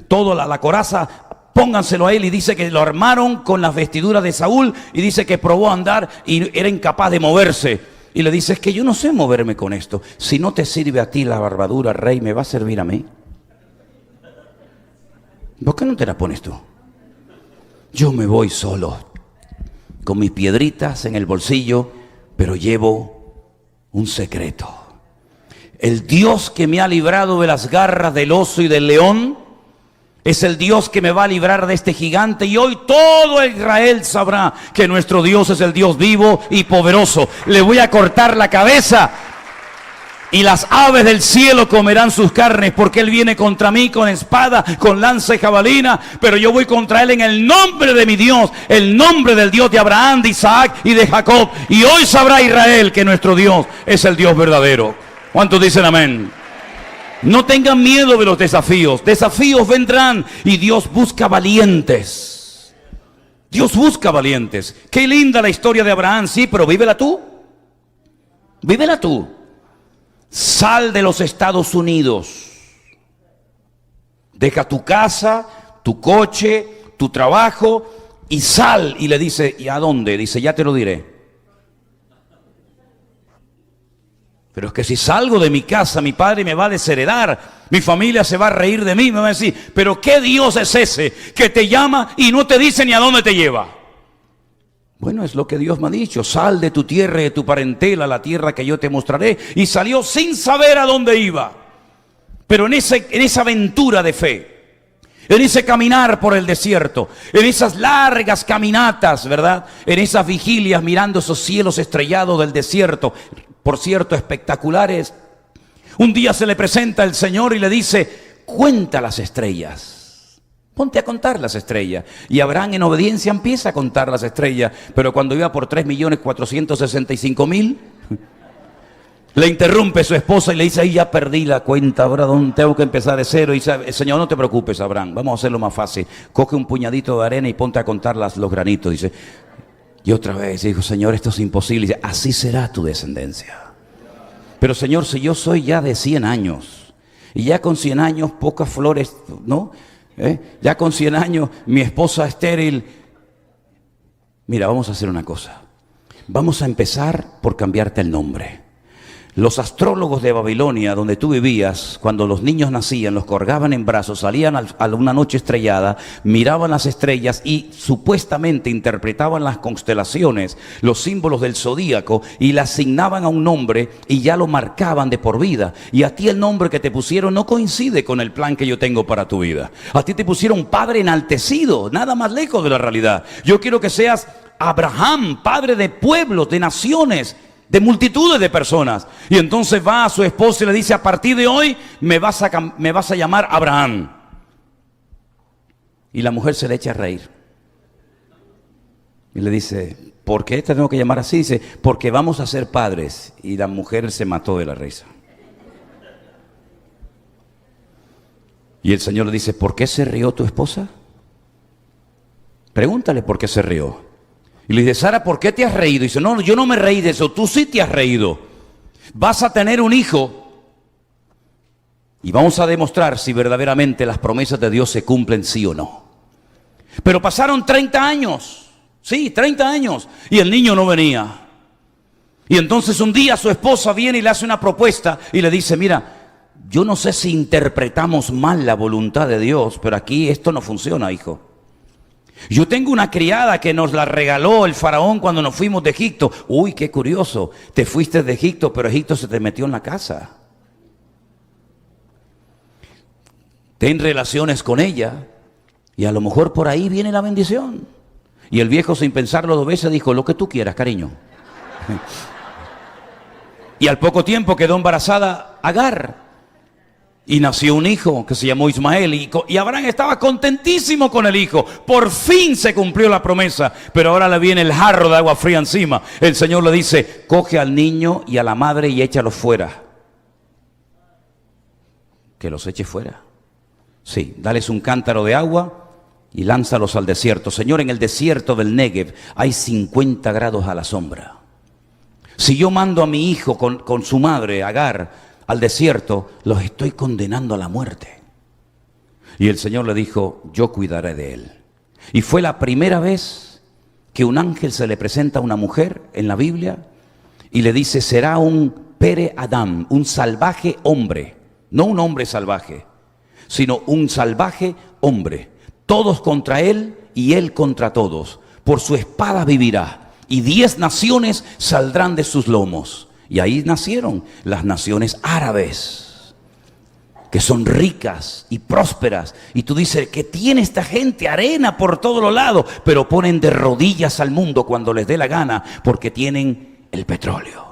toda la coraza, pónganselo a él. Y dice que lo armaron con las vestiduras de Saúl y dice que probó a andar y era incapaz de moverse. Y le dice, es que yo no sé moverme con esto. Si no te sirve a ti la barbadura, rey, ¿me va a servir a mí? ¿Por qué no te la pones tú? Yo me voy solo, con mis piedritas en el bolsillo, pero llevo un secreto. El Dios que me ha librado de las garras del oso y del león es el Dios que me va a librar de este gigante, y hoy todo Israel sabrá que nuestro Dios es el Dios vivo y poderoso. Le voy a cortar la cabeza y las aves del cielo comerán sus carnes, porque Él viene contra mí con espada, con lanza y jabalina, pero yo voy contra Él en el nombre de mi Dios, el nombre del Dios de Abraham, de Isaac y de Jacob. Y hoy sabrá Israel que nuestro Dios es el Dios verdadero. ¿Cuántos dicen amén? No tengan miedo de los desafíos. Desafíos vendrán y Dios busca valientes. Dios busca valientes. Qué linda la historia de Abraham, sí, pero vívela tú. Vívela tú. Sal de los Estados Unidos. Deja tu casa, tu coche, tu trabajo y sal. Y le dice, ¿y a dónde? Dice, ya te lo diré. Pero es que si salgo de mi casa, mi padre me va a desheredar, mi familia se va a reír de mí, me va a decir, pero ¿qué Dios es ese que te llama y no te dice ni a dónde te lleva? Bueno, es lo que Dios me ha dicho, sal de tu tierra y de tu parentela, la tierra que yo te mostraré. Y salió sin saber a dónde iba, pero en esa aventura de fe, en ese caminar por el desierto, en esas largas caminatas, ¿verdad? En esas vigilias mirando esos cielos estrellados del desierto, por cierto, espectaculares. Un día se le presenta el Señor y le dice, cuenta las estrellas. Ponte a contar las estrellas. Y Abraham en obediencia empieza a contar las estrellas. Pero cuando iba por 3.465.000, le interrumpe su esposa y le dice, ahí ya perdí la cuenta, ahora tengo que empezar de cero. Y dice, Señor, no te preocupes, Abraham, vamos a hacerlo más fácil. Coge un puñadito de arena y ponte a contar los granitos. Dice, y otra vez dijo, Señor, esto es imposible. Dice, así será tu descendencia. Pero Señor, si yo soy ya de 100 años, y ya con 100 años pocas flores, ¿no? Ya con 100 años mi esposa estéril. Mira, vamos a hacer una cosa. Vamos a empezar por cambiarte el nombre. Los astrólogos de Babilonia, donde tú vivías, cuando los niños nacían, los colgaban en brazos, salían a una noche estrellada, miraban las estrellas y supuestamente interpretaban las constelaciones, los símbolos del zodíaco, y le asignaban a un nombre y ya lo marcaban de por vida. Y a ti el nombre que te pusieron no coincide con el plan que yo tengo para tu vida. A ti te pusieron padre enaltecido, nada más lejos de la realidad. Yo quiero que seas Abraham, padre de pueblos, de naciones, de multitudes de personas. Y entonces va a su esposa y le dice, a partir de hoy me vas a llamar Abraham. Y la mujer se le echa a reír y le dice, ¿por qué te tengo que llamar así? Dice, porque vamos a ser padres. Y la mujer se mató de la risa. Y el Señor le dice, ¿por qué se rió tu esposa? Pregúntale por qué se rió. Y le dice, Sara, ¿por qué te has reído? Y dice, no, yo no me reí de eso, tú sí te has reído. Vas a tener un hijo y vamos a demostrar si verdaderamente las promesas de Dios se cumplen, sí o no. Pero pasaron 30 años, sí, 30 años, y el niño no venía. Y entonces un día su esposa viene y le hace una propuesta y le dice, mira, yo no sé si interpretamos mal la voluntad de Dios, pero aquí esto no funciona, hijo. Yo tengo una criada que nos la regaló el faraón cuando nos fuimos de Egipto. Uy, qué curioso, te fuiste de Egipto, pero Egipto se te metió en la casa. Ten relaciones con ella y a lo mejor por ahí viene la bendición. Y el viejo, sin pensarlo 2 veces, dijo, lo que tú quieras, cariño. Y al poco tiempo quedó embarazada Agar. Y nació un hijo que se llamó Ismael, y Abraham estaba contentísimo con el hijo. Por fin se cumplió la promesa, pero ahora le viene el jarro de agua fría encima. El Señor le dice, coge al niño y a la madre y échalos fuera. Que los eche fuera. Sí, dales un cántaro de agua y lánzalos al desierto. Señor, en el desierto del Negev hay 50 grados a la sombra. Si yo mando a mi hijo con su madre, Agar, al desierto, los estoy condenando a la muerte. Y el Señor le dijo, yo cuidaré de él. Y fue la primera vez que un ángel se le presenta a una mujer en la Biblia y le dice, será un Pere Adam, un salvaje hombre, no un hombre salvaje, sino un salvaje hombre. Todos contra él y él contra todos. Por su espada vivirá y 10 naciones saldrán de sus lomos. Y ahí nacieron las naciones árabes, que son ricas y prósperas. Y tú dices, ¿qué tiene esta gente? Arena por todos los lados. Pero ponen de rodillas al mundo cuando les dé la gana, porque tienen el petróleo.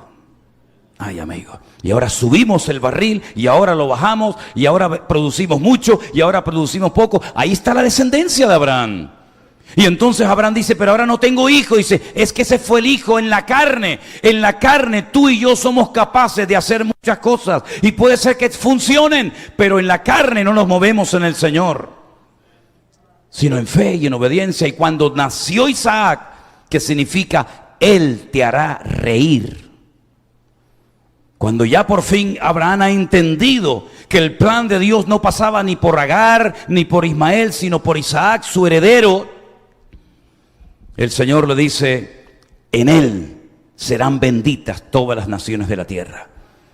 Ay, amigo. Y ahora subimos el barril, y ahora lo bajamos, y ahora producimos mucho, y ahora producimos poco. Ahí está la descendencia de Abraham. Y entonces Abraham dice, pero ahora no tengo hijo. Dice, es que ese fue el hijo en la carne. En la carne tú y yo somos capaces de hacer muchas cosas. Y puede ser que funcionen, pero en la carne no nos movemos en el Señor, sino en fe y en obediencia. Y cuando nació Isaac, que significa, Él te hará reír. Cuando ya por fin Abraham ha entendido que el plan de Dios no pasaba ni por Agar, ni por Ismael, sino por Isaac, su heredero, el Señor le dice, en él serán benditas todas las naciones de la tierra.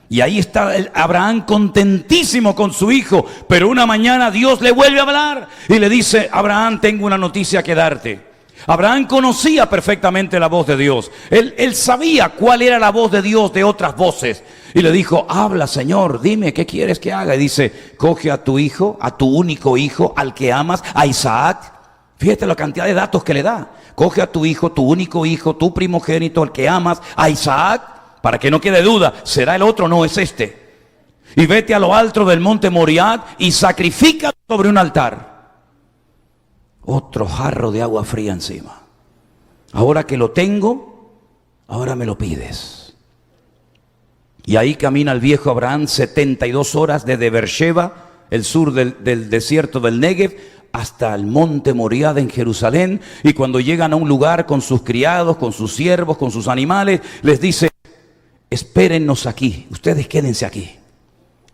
Y ahí está Abraham contentísimo con su hijo. Pero una mañana Dios le vuelve a hablar y le dice, Abraham, tengo una noticia que darte. Abraham conocía perfectamente la voz de Dios. Él sabía cuál era la voz de Dios de otras voces. Y le dijo, habla, Señor, dime, ¿qué quieres que haga? Y dice, coge a tu hijo, a tu único hijo, al que amas, a Isaac. Fíjate la cantidad de datos que le da. Coge a tu hijo, tu único hijo, tu primogénito, al que amas, a Isaac, para que no quede duda, ¿será el otro? No, es este. Y vete a lo alto del monte Moriah y sacrifica sobre un altar. Otro jarro de agua fría encima. Ahora que lo tengo, ahora me lo pides. Y ahí camina el viejo Abraham 72 horas desde Beersheba, el sur del desierto del Negev, hasta el monte Moriah en Jerusalén. Y cuando llegan a un lugar con sus criados, con sus siervos, con sus animales, les dice, espérennos aquí, ustedes quédense aquí.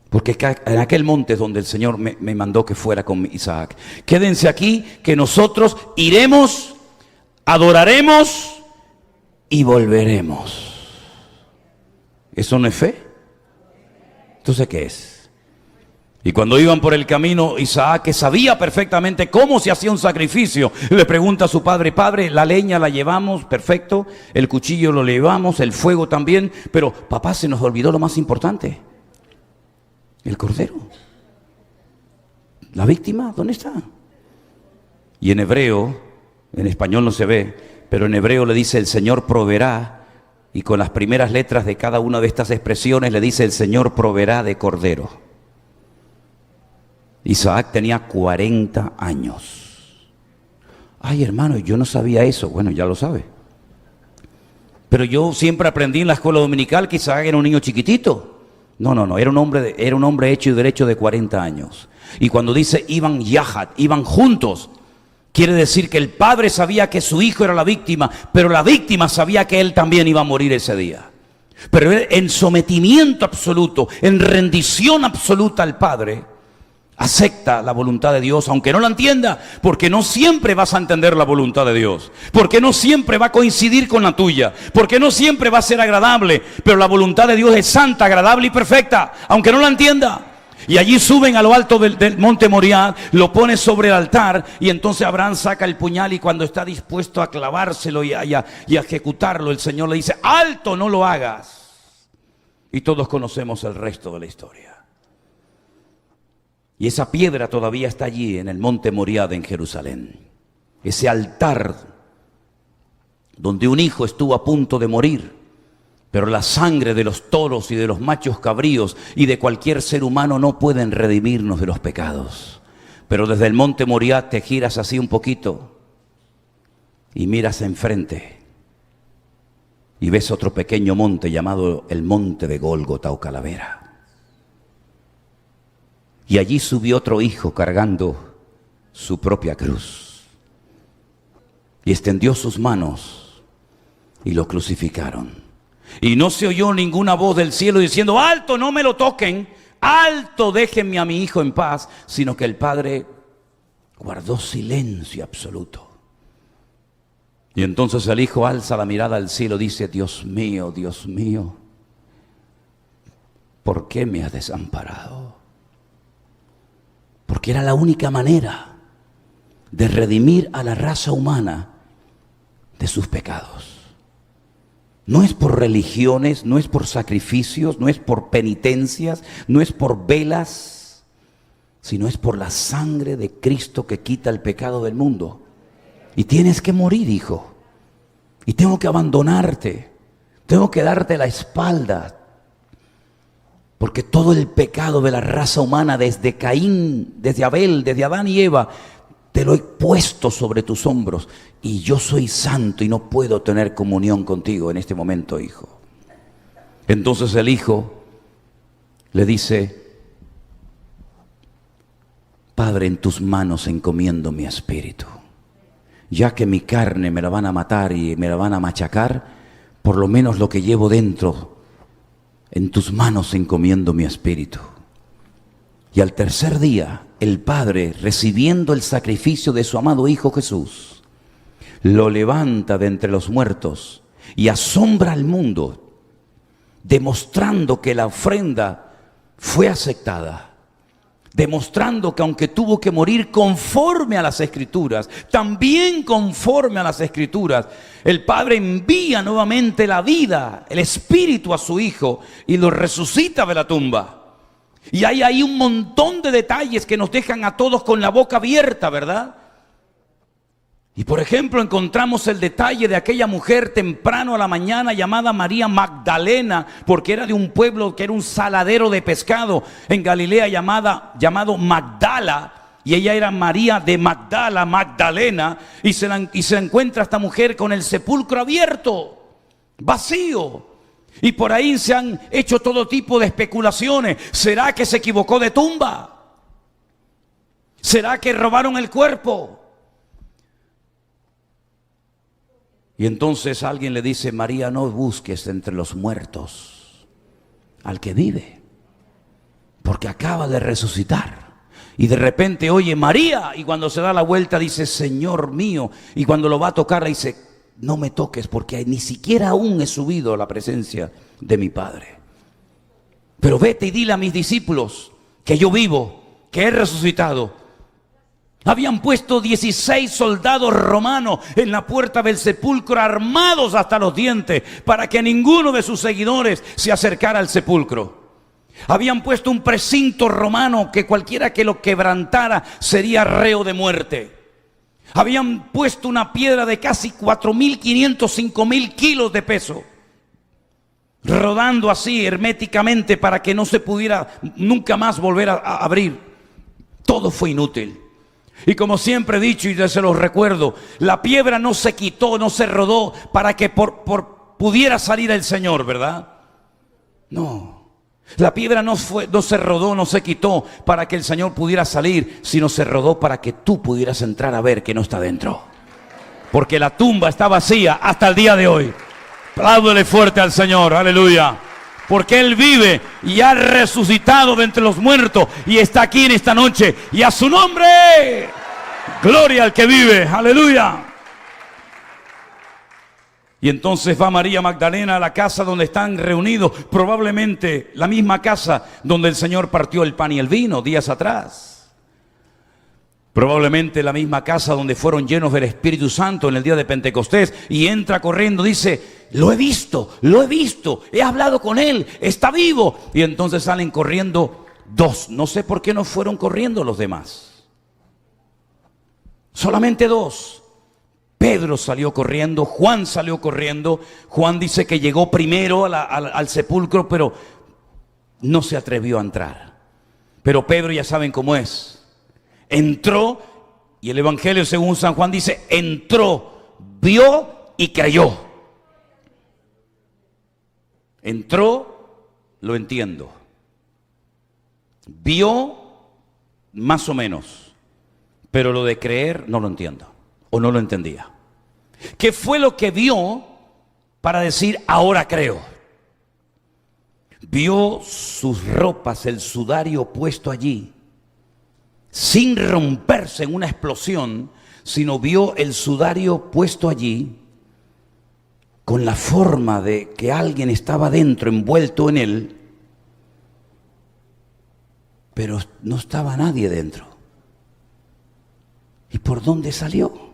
Porque en aquel monte es donde el Señor me mandó que fuera con Isaac. Quédense aquí, que nosotros iremos, adoraremos y volveremos. ¿Eso no es fe? Entonces, ¿qué es? Y cuando iban por el camino, Isaac, que sabía perfectamente cómo se hacía un sacrificio, le pregunta a su padre, padre, la leña la llevamos, perfecto, el cuchillo lo llevamos, el fuego también, pero papá, se nos olvidó lo más importante, el cordero. ¿La víctima? ¿Dónde está? Y en hebreo, en español no se ve, pero en hebreo le dice, el Señor proveerá, y con las primeras letras de cada una de estas expresiones le dice, el Señor proveerá de cordero. Isaac tenía 40 años. Ay, hermano, yo no sabía eso. Bueno, ya lo sabe. Pero yo siempre aprendí en la escuela dominical que Isaac era un niño chiquitito. No, era un hombre hecho y derecho de 40 años. Y cuando dice iban yahad, iban juntos, quiere decir que el padre sabía que su hijo era la víctima, pero la víctima sabía que él también iba a morir ese día. Pero él, en sometimiento absoluto, en rendición absoluta al padre, acepta la voluntad de Dios, aunque no la entienda, porque no siempre vas a entender la voluntad de Dios, porque no siempre va a coincidir con la tuya, porque no siempre va a ser agradable, pero la voluntad de Dios es santa, agradable y perfecta, aunque no la entienda. Y allí suben a lo alto del monte Moriah, lo pone sobre el altar, y entonces Abraham saca el puñal, y cuando está dispuesto a clavárselo y a ejecutarlo, el Señor le dice, alto, no lo hagas. Y todos conocemos el resto de la historia. Y esa piedra todavía está allí en el monte Moriah en Jerusalén. Ese altar donde un hijo estuvo a punto de morir, pero la sangre de los toros y de los machos cabríos y de cualquier ser humano no pueden redimirnos de los pecados. Pero desde el monte Moriah te giras así un poquito y miras enfrente y ves otro pequeño monte llamado el monte de Gólgota o Calavera. Y allí subió otro hijo cargando su propia cruz. Y extendió sus manos y lo crucificaron. Y no se oyó ninguna voz del cielo diciendo, alto, no me lo toquen, alto, déjenme a mi hijo en paz, sino que el padre guardó silencio absoluto. Y entonces el hijo alza la mirada al cielo y dice: Dios mío, ¿por qué me has desamparado? Porque era la única manera de redimir a la raza humana de sus pecados. No es por religiones, no es por sacrificios, no es por penitencias, no es por velas, sino es por la sangre de Cristo que quita el pecado del mundo. Y tienes que morir, hijo. Y tengo que abandonarte. Tengo que darte la espalda. Porque todo el pecado de la raza humana, desde Caín, desde Abel, desde Adán y Eva, te lo he puesto sobre tus hombros. Y yo soy santo y no puedo tener comunión contigo en este momento, hijo. Entonces el hijo le dice: Padre, en tus manos encomiendo mi espíritu. Ya que mi carne me la van a matar y me la van a machacar, por lo menos lo que llevo dentro, en tus manos encomiendo mi espíritu. Y al tercer día, el Padre, recibiendo el sacrificio de su amado Hijo Jesús, lo levanta de entre los muertos y asombra al mundo, demostrando que la ofrenda fue aceptada. Demostrando que aunque tuvo que morir conforme a las Escrituras, también conforme a las Escrituras, el Padre envía nuevamente la vida, el Espíritu a su Hijo y lo resucita de la tumba. Y hay ahí un montón de detalles que nos dejan a todos con la boca abierta, ¿verdad? Y por ejemplo encontramos el detalle de aquella mujer temprano a la mañana llamada María Magdalena, porque era de un pueblo que era un saladero de pescado en Galilea llamado Magdala, y ella era María de Magdala, Magdalena, y se encuentra esta mujer con el sepulcro abierto, vacío. Y por ahí se han hecho todo tipo de especulaciones. ¿Será que se equivocó de tumba? ¿Será que robaron el cuerpo? Y entonces alguien le dice: María, no busques entre los muertos al que vive, porque acaba de resucitar. Y de repente oye María, y cuando se da la vuelta dice: Señor mío. Y cuando lo va a tocar le dice: no me toques, porque ni siquiera aún he subido a la presencia de mi Padre. Pero vete y dile a mis discípulos que yo vivo, que he resucitado. Habían puesto 16 soldados romanos en la puerta del sepulcro, armados hasta los dientes, para que ninguno de sus seguidores se acercara al sepulcro. Habían puesto un precinto romano que cualquiera que lo quebrantara sería reo de muerte. Habían puesto una piedra de casi 4.500, 5.000 kilos de peso, rodando así herméticamente para que no se pudiera nunca más volver a abrir. Todo fue inútil. Y como siempre he dicho y se los recuerdo, la piedra no se quitó, no se rodó para que pudiera salir el Señor, ¿verdad? No. La piedra no se rodó, no se quitó para que el Señor pudiera salir, sino se rodó para que tú pudieras entrar a ver que no está dentro. Porque la tumba está vacía hasta el día de hoy. Apláudele fuerte al Señor, aleluya. Porque Él vive y ha resucitado de entre los muertos y está aquí en esta noche. Y a su nombre, gloria al que vive, aleluya. Y entonces va María Magdalena a la casa donde están reunidos, probablemente la misma casa donde el Señor partió el pan y el vino días atrás. Probablemente la misma casa donde fueron llenos del Espíritu Santo en el día de Pentecostés. Y entra corriendo, dice: lo he visto, he hablado con Él, está vivo. Y entonces salen corriendo dos. No sé por qué no fueron corriendo los demás. Solamente dos. Pedro salió corriendo, Juan salió corriendo. Juan dice que llegó primero al sepulcro, pero no se atrevió a entrar. Pero Pedro, ya saben cómo es. Entró, y el Evangelio según San Juan dice: entró, vio y creyó. Entró, lo entiendo. Vio, más o menos. Pero lo de creer no lo entiendo, o no lo entendía. ¿Qué fue lo que vio para decir ahora creo? Vio sus ropas, el sudario puesto allí, sin romperse en una explosión, sino vio el sudario puesto allí con la forma de que alguien estaba dentro, envuelto en él, pero no estaba nadie dentro. ¿Y por dónde salió?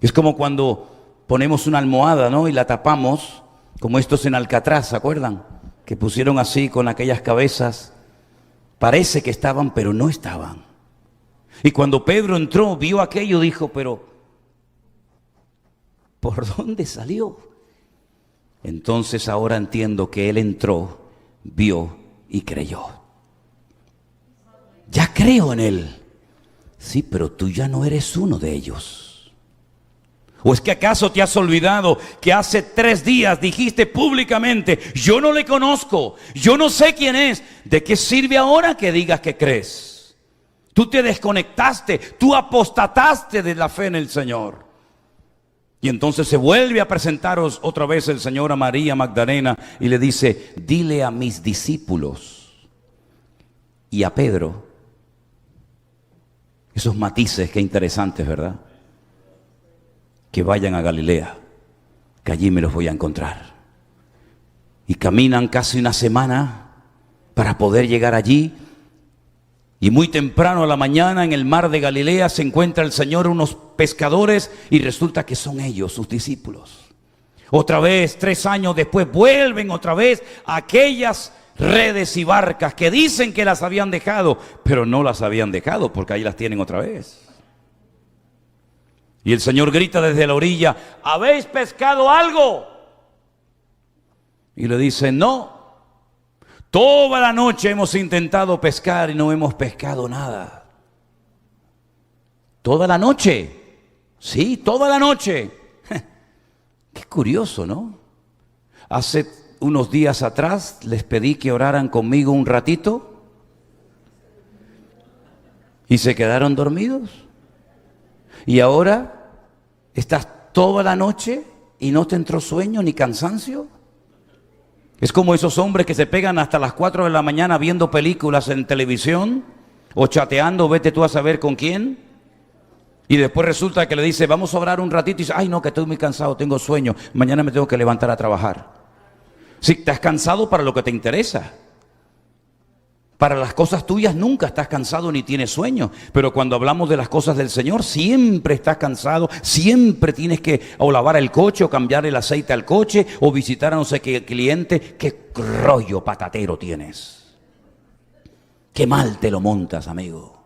Es como cuando ponemos una almohada, ¿no? Y la tapamos, como estos en Alcatraz, ¿se acuerdan? Que pusieron así con aquellas cabezas. Parece que estaban, pero no estaban. Y cuando Pedro entró, vio aquello, dijo, pero ¿por dónde salió? Entonces ahora entiendo que él entró, vio y creyó. Ya creo en él. Sí, pero tú ya no eres uno de ellos. ¿O es que acaso te has olvidado que hace 3 días dijiste públicamente, yo no le conozco, yo no sé quién es? ¿De qué sirve ahora que digas que crees? Tú te desconectaste, tú apostataste de la fe en el Señor. Y entonces se vuelve a presentaros otra vez el Señor a María Magdalena y le dice, dile a mis discípulos y a Pedro, esos matices, qué interesantes, ¿verdad? Que vayan a Galilea, que allí me los voy a encontrar. Y caminan casi una semana para poder llegar allí. Y muy temprano a la mañana en el mar de Galilea se encuentra el Señor unos pescadores y resulta que son ellos, sus discípulos. Otra vez, 3 años después, vuelven otra vez a aquellas redes y barcas que dicen que las habían dejado, pero no las habían dejado porque ahí las tienen otra vez. Y el Señor grita desde la orilla, ¿habéis pescado algo? Y le dice, no. Toda la noche hemos intentado pescar y no hemos pescado nada. ¿Toda la noche? Sí, toda la noche. Qué curioso, ¿no? Hace unos días atrás les pedí que oraran conmigo un ratito y se quedaron dormidos. Y ahora estás toda la noche y no te entró sueño ni cansancio. Es como esos hombres que se pegan hasta las 4 de la mañana viendo películas en televisión o chateando, vete tú a saber con quién. Y después resulta que le dice, vamos a orar un ratito y dice, ay no, que estoy muy cansado, tengo sueño, mañana me tengo que levantar a trabajar. Sí, estás cansado para lo que te interesa. Para las cosas tuyas nunca estás cansado ni tienes sueño. Pero cuando hablamos de las cosas del Señor, siempre estás cansado, siempre tienes que o lavar el coche, o cambiar el aceite al coche, o visitar a no sé qué cliente. Qué rollo patatero tienes. Qué mal te lo montas, amigo.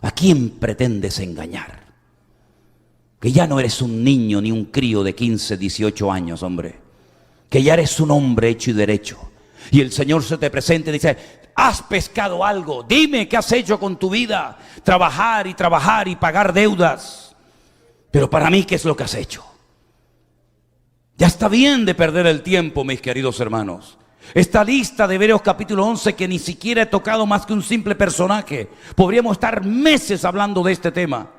¿A quién pretendes engañar? Que ya no eres un niño ni un crío de 15, 18 años, hombre. Que ya eres un hombre hecho y derecho. Y el Señor se te presenta y dice, ¿has pescado algo? Dime qué has hecho con tu vida. Trabajar y pagar deudas. Pero para mí, ¿qué es lo que has hecho? Ya está bien de perder el tiempo, mis queridos hermanos. Esta lista de Hebreos capítulo 11 que ni siquiera he tocado más que un simple personaje. Podríamos estar meses hablando de este tema.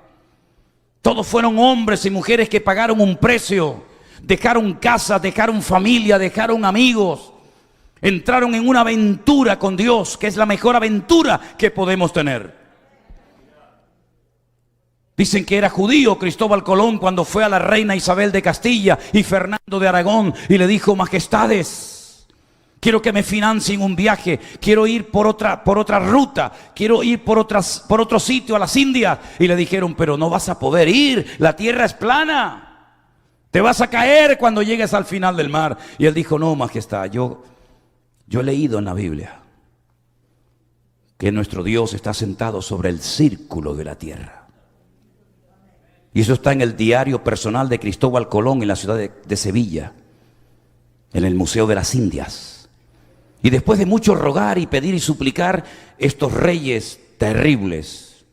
Todos fueron hombres y mujeres que pagaron un precio. Dejaron casa, dejaron familia, dejaron amigos. Entraron en una aventura con Dios, que es la mejor aventura que podemos tener. Dicen que era judío Cristóbal Colón cuando fue a la reina Isabel de Castilla y Fernando de Aragón y le dijo, majestades, quiero que me financien un viaje, quiero ir por otra ruta, quiero ir por otro sitio a las Indias. Y le dijeron, pero no vas a poder ir, la tierra es plana, te vas a caer cuando llegues al final del mar. Y él dijo, no, majestad, yo he leído en la Biblia que nuestro Dios está sentado sobre el círculo de la tierra. Y eso está en el diario personal de Cristóbal Colón en la ciudad de Sevilla, en el Museo de las Indias. Y después de mucho rogar y pedir y suplicar, estos reyes terribles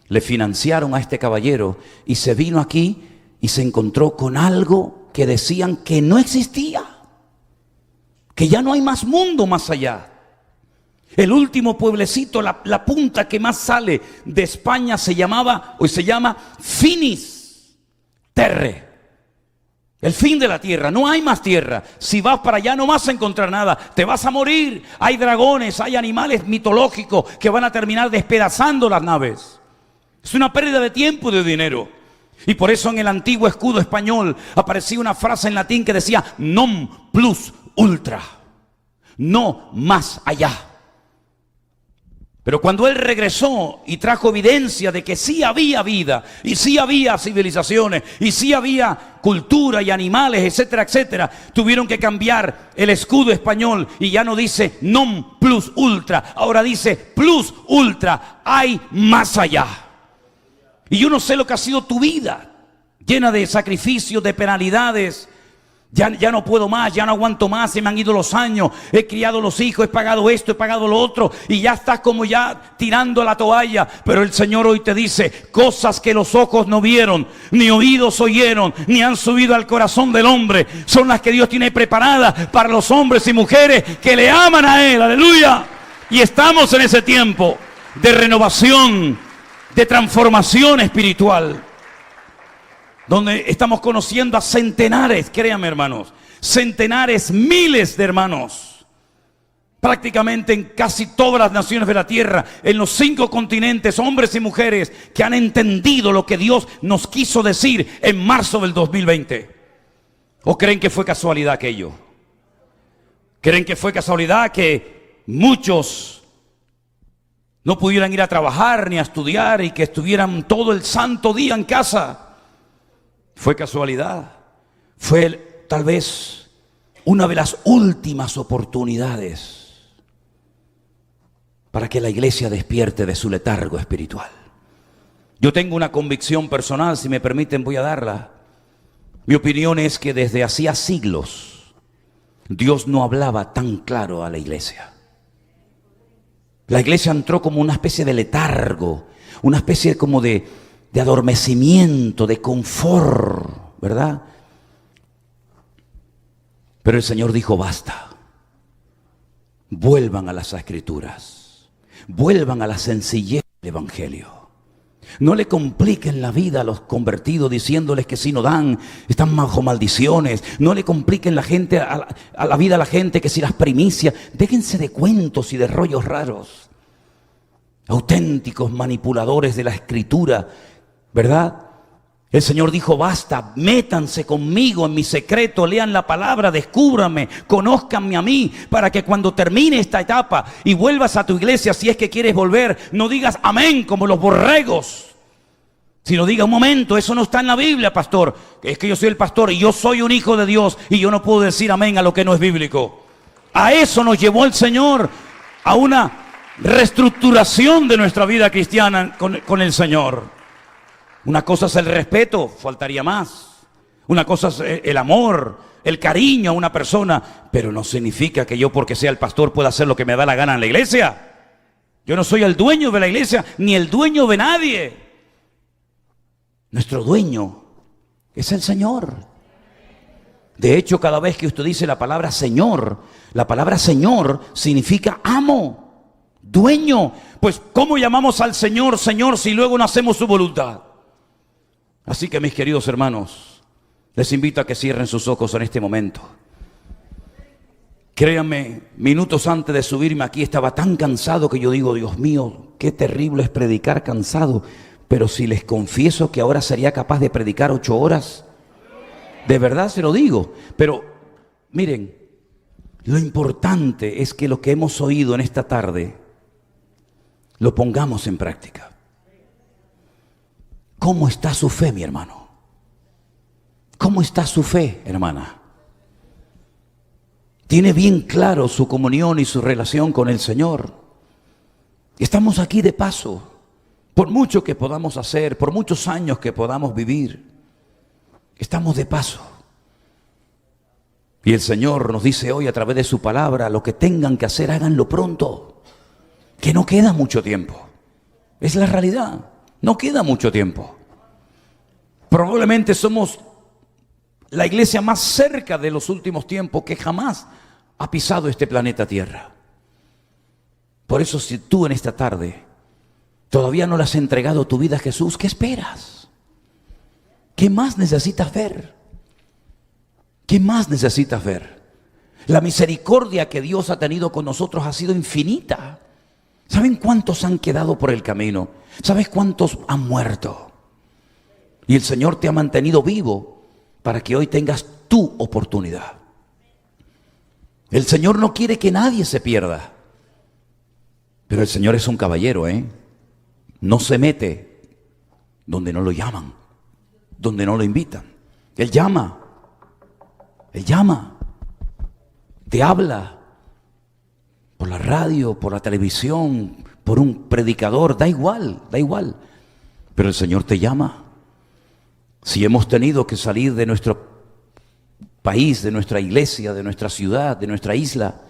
le financiaron a este caballero y se vino aquí y se encontró con algo que decían que no existía. Que ya no hay más mundo más allá. El último pueblecito, la punta que más sale de España se llama Finis Terre. El fin de la tierra, no hay más tierra. Si vas para allá no vas a encontrar nada, te vas a morir. Hay dragones, hay animales mitológicos que van a terminar despedazando las naves. Es una pérdida de tiempo y de dinero. Y por eso en el antiguo escudo español aparecía una frase en latín que decía non plus ultra, no más allá. Pero cuando él regresó y trajo evidencia de que sí había vida, y sí había civilizaciones, y sí había cultura y animales, etcétera, etcétera, tuvieron que cambiar el escudo español y ya no dice non plus ultra, ahora dice plus ultra, hay más allá. Y yo no sé lo que ha sido tu vida, llena de sacrificios, de penalidades. Ya no puedo más, ya no aguanto más, se me han ido los años, he criado los hijos, he pagado esto, he pagado lo otro, y ya estás como ya tirando la toalla. Pero el Señor hoy te dice, cosas que los ojos no vieron, ni oídos oyeron, ni han subido al corazón del hombre, son las que Dios tiene preparadas para los hombres y mujeres que le aman a Él, aleluya. Y estamos en ese tiempo de renovación, de transformación espiritual, donde estamos conociendo a centenares, créanme hermanos, centenares, miles de hermanos, prácticamente en casi todas las naciones de la tierra, en los 5 continentes, hombres y mujeres que han entendido lo que Dios nos quiso decir en marzo del 2020. ¿O creen que fue casualidad aquello? ¿Creen que fue casualidad que muchos no pudieran ir a trabajar ni a estudiar y que estuvieran todo el santo día en casa? ¿Fue casualidad? Fue tal vez una de las últimas oportunidades para que la iglesia despierte de su letargo espiritual. Yo tengo una convicción personal, si me permiten voy a darla. Mi opinión es que desde hacía siglos Dios no hablaba tan claro a la iglesia. La iglesia entró como una especie de letargo, una especie como de adormecimiento, de confort, ¿verdad? Pero el Señor dijo, basta. Vuelvan a las escrituras, vuelvan a la sencillez del evangelio. No le compliquen la vida a los convertidos diciéndoles que si no dan, están bajo maldiciones. No le compliquen a la vida a la gente que si las primicias. Déjense de cuentos y de rollos raros. Auténticos manipuladores de la escritura, ¿verdad? El Señor dijo, basta, métanse conmigo en mi secreto, lean la palabra, descúbranme, conózcanme a mí, para que cuando termine esta etapa y vuelvas a tu iglesia, si es que quieres volver, no digas amén como los borregos, sino diga, un momento, eso no está en la Biblia, pastor, es que yo soy el pastor y yo soy un hijo de Dios y yo no puedo decir amén a lo que no es bíblico. A eso nos llevó el Señor, a una reestructuración de nuestra vida cristiana con el Señor. Una cosa es el respeto, faltaría más. Una cosa es el amor, el cariño a una persona, pero no significa que yo porque sea el pastor pueda hacer lo que me da la gana en la iglesia. Yo no soy el dueño de la iglesia, ni el dueño de nadie. Nuestro dueño es el Señor. De hecho, cada vez que usted dice la palabra Señor significa amo, dueño. Pues ¿cómo llamamos al Señor Señor si luego no hacemos su voluntad? Así que mis queridos hermanos, les invito a que cierren sus ojos en este momento. Créanme, minutos antes de subirme aquí estaba tan cansado que yo digo, Dios mío, qué terrible es predicar cansado. Pero si les confieso que ahora sería capaz de predicar 8 horas, de verdad se lo digo. Pero miren, lo importante es que lo que hemos oído en esta tarde lo pongamos en práctica. ¿Cómo está su fe, mi hermano? ¿Cómo está su fe, hermana? ¿Tiene bien claro su comunión y su relación con el Señor? Estamos aquí de paso. Por mucho que podamos hacer, por muchos años que podamos vivir, estamos de paso. Y el Señor nos dice hoy a través de su palabra, lo que tengan que hacer, háganlo pronto. Que no queda mucho tiempo. Es la realidad. No queda mucho tiempo. Probablemente somos la iglesia más cerca de los últimos tiempos que jamás ha pisado este planeta Tierra. Por eso, si tú en esta tarde todavía no le has entregado tu vida a Jesús, ¿qué esperas? ¿Qué más necesitas ver? ¿Qué más necesitas ver? La misericordia que Dios ha tenido con nosotros ha sido infinita. ¿Saben cuántos han quedado por el camino? ¿Sabes cuántos han muerto? Y el Señor te ha mantenido vivo para que hoy tengas tu oportunidad. El Señor no quiere que nadie se pierda. Pero el Señor es un caballero, ¿eh? No se mete donde no lo llaman, donde no lo invitan. Él llama, te habla por la radio, por la televisión, por un predicador, da igual. Pero el Señor te llama. Si hemos tenido que salir de nuestro país, de nuestra iglesia, de nuestra ciudad, de nuestra isla,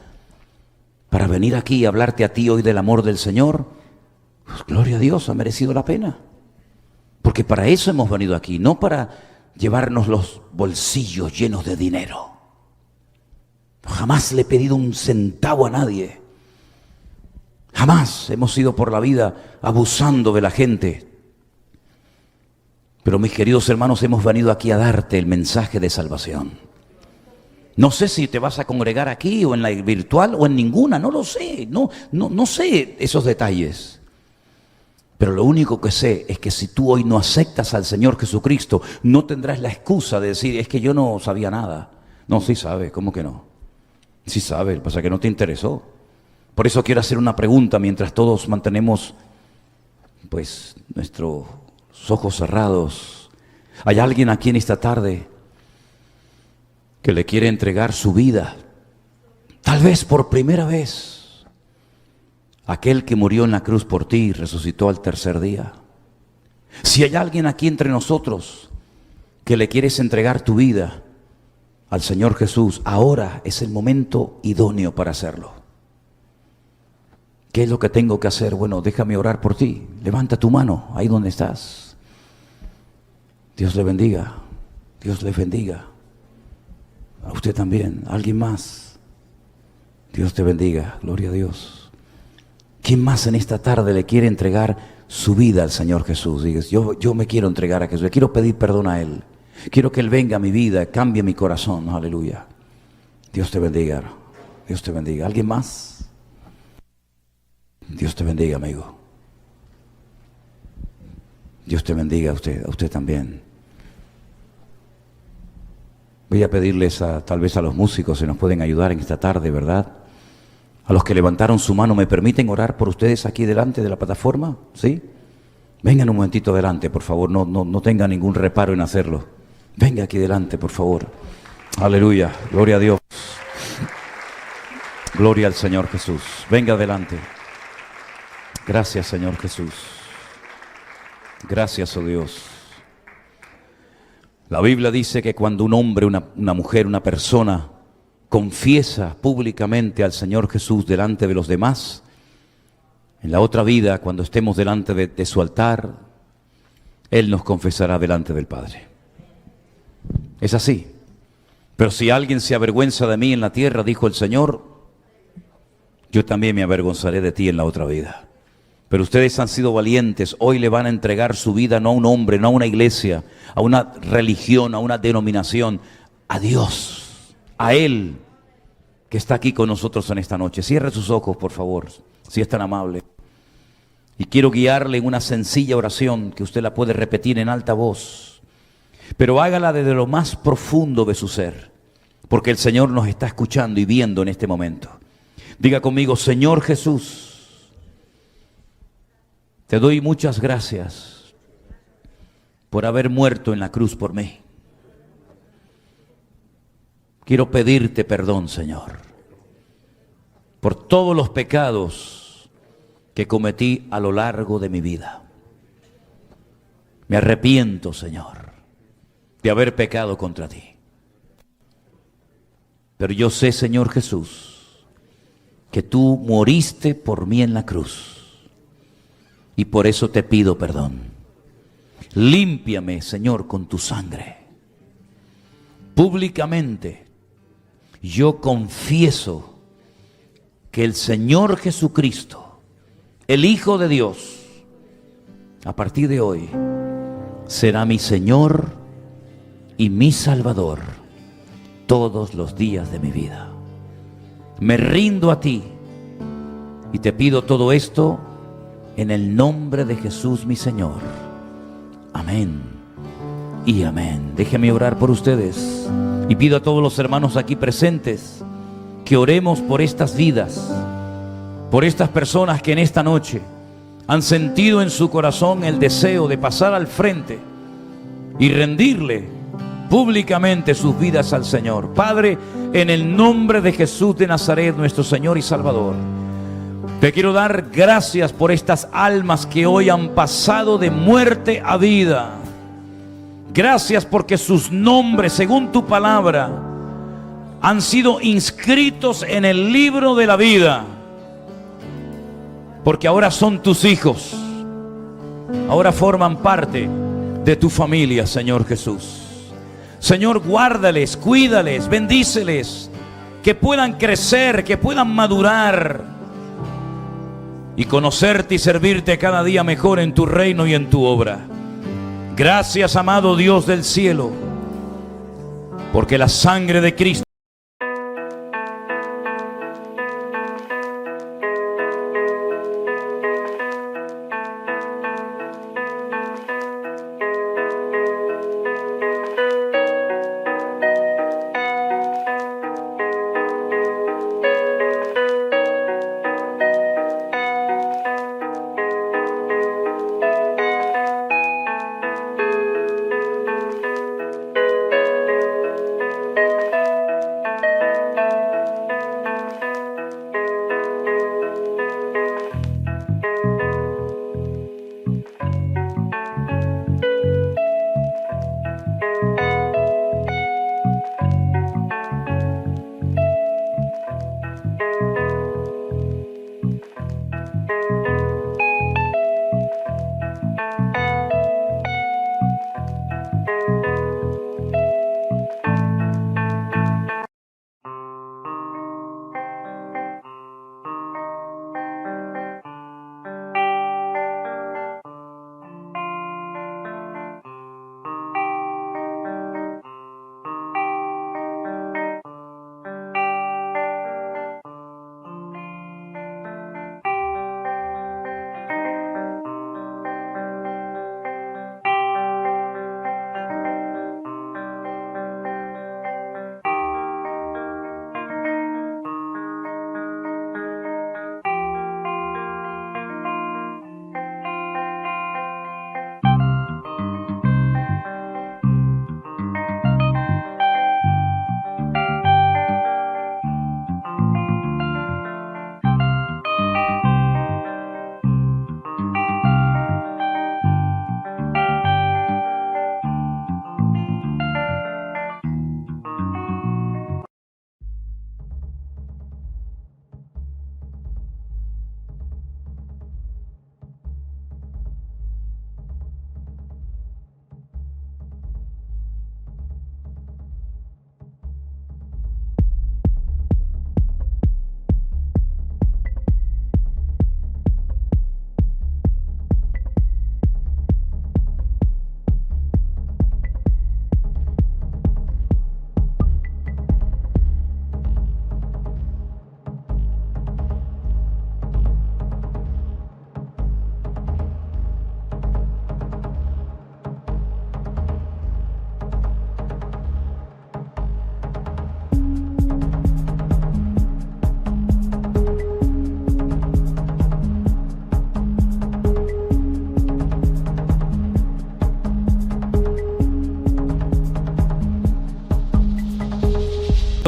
para venir aquí y hablarte a ti hoy del amor del Señor, pues gloria a Dios, ha merecido la pena. Porque para eso hemos venido aquí, no para llevarnos los bolsillos llenos de dinero. Jamás le he pedido un centavo a nadie. Jamás hemos ido por la vida abusando de la gente. Pero mis queridos hermanos, hemos venido aquí a darte el mensaje de salvación. No sé si te vas a congregar aquí o en la virtual o en ninguna, no lo sé, no sé esos detalles. Pero lo único que sé es que si tú hoy no aceptas al Señor Jesucristo, no tendrás la excusa de decir, es que yo no sabía nada. No, sí sabe, ¿cómo que no? Sí sabe, pasa que no te interesó. Por eso quiero hacer una pregunta mientras todos mantenemos pues nuestros ojos cerrados. ¿Hay alguien aquí en esta tarde que le quiere entregar su vida? Tal vez por primera vez. Aquel que murió en la cruz por ti y resucitó al tercer día. Si hay alguien aquí entre nosotros que le quieres entregar tu vida al Señor Jesús, ahora es el momento idóneo para hacerlo. ¿Qué es lo que tengo que hacer? Bueno, déjame orar por ti. Levanta tu mano ahí donde estás. Dios le bendiga. Dios le bendiga. A usted también. ¿Alguien más? Dios te bendiga. Gloria a Dios. ¿Quién más en esta tarde le quiere entregar su vida al Señor Jesús? Digas, yo me quiero entregar a Jesús. Le quiero pedir perdón a Él. Quiero que Él venga a mi vida, cambie mi corazón. Aleluya. Dios te bendiga. Dios te bendiga. ¿Alguien más? Dios te bendiga, amigo. Dios te bendiga a usted también. Voy a pedirles tal vez a los músicos si nos pueden ayudar en esta tarde, ¿verdad? A los que levantaron su mano, ¿me permiten orar por ustedes aquí delante de la plataforma? ¿Sí? Vengan un momentito adelante, por favor, no tengan ningún reparo en hacerlo. Venga aquí delante, por favor. Aleluya, gloria a Dios. Gloria al Señor Jesús. Venga adelante. Gracias, Señor Jesús. Gracias, oh Dios. La Biblia dice que cuando un hombre, una mujer, una persona confiesa públicamente al Señor Jesús delante de los demás, en la otra vida, cuando estemos delante de su altar, Él nos confesará delante del Padre. Es así. Pero si alguien se avergüenza de mí en la tierra, dijo el Señor, yo también me avergonzaré de ti en la otra vida. Pero ustedes han sido valientes, hoy le van a entregar su vida no a un hombre, no a una iglesia, a una religión, a una denominación, a Dios, a Él, que está aquí con nosotros en esta noche. Cierre sus ojos, por favor, si es tan amable. Y quiero guiarle en una sencilla oración que usted la puede repetir en alta voz, pero hágala desde lo más profundo de su ser, porque el Señor nos está escuchando y viendo en este momento. Diga conmigo, Señor Jesús, te doy muchas gracias por haber muerto en la cruz por mí. Quiero pedirte perdón, Señor, por todos los pecados que cometí a lo largo de mi vida. Me arrepiento, Señor, de haber pecado contra ti. Pero yo sé, Señor Jesús, que tú moriste por mí en la cruz. Y por eso te pido perdón. Límpiame, Señor, con tu sangre. Públicamente, yo confieso que el Señor Jesucristo, el Hijo de Dios, a partir de hoy, será mi Señor y mi Salvador todos los días de mi vida. Me rindo a ti y te pido todo esto en el nombre de Jesús mi Señor. Amén y amén. Déjeme orar por ustedes y pido a todos los hermanos aquí presentes que oremos por estas vidas, por estas personas que en esta noche han sentido en su corazón el deseo de pasar al frente y rendirle públicamente sus vidas al Señor. Padre, en el nombre de Jesús de Nazaret, nuestro Señor y Salvador, te quiero dar gracias por estas almas que hoy han pasado de muerte a vida. Gracias porque sus nombres, según tu palabra, han sido inscritos en el libro de la vida. Porque ahora son tus hijos. Ahora forman parte de tu familia, Señor Jesús. Señor, guárdales, cuídales, bendíceles, que puedan crecer, que puedan madurar y conocerte y servirte cada día mejor en tu reino y en tu obra. Gracias, amado Dios del cielo, porque la sangre de Cristo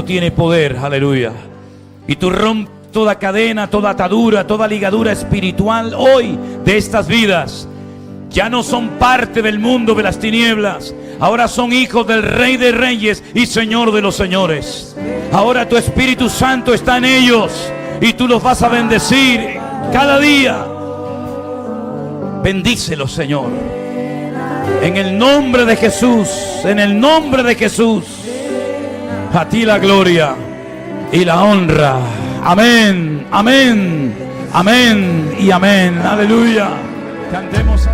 tiene poder, aleluya. Y tú rompes toda cadena, toda atadura, toda ligadura espiritual hoy de estas vidas. Ya no son parte del mundo de las tinieblas, ahora son hijos del Rey de Reyes y Señor de los Señores. Ahora tu Espíritu Santo está en ellos y tú los vas a bendecir cada día. Bendícelos, Señor, en el nombre de Jesús, en el nombre de Jesús. A ti la gloria y la honra. Amén, amén, amén y amén. Aleluya. Cantemos.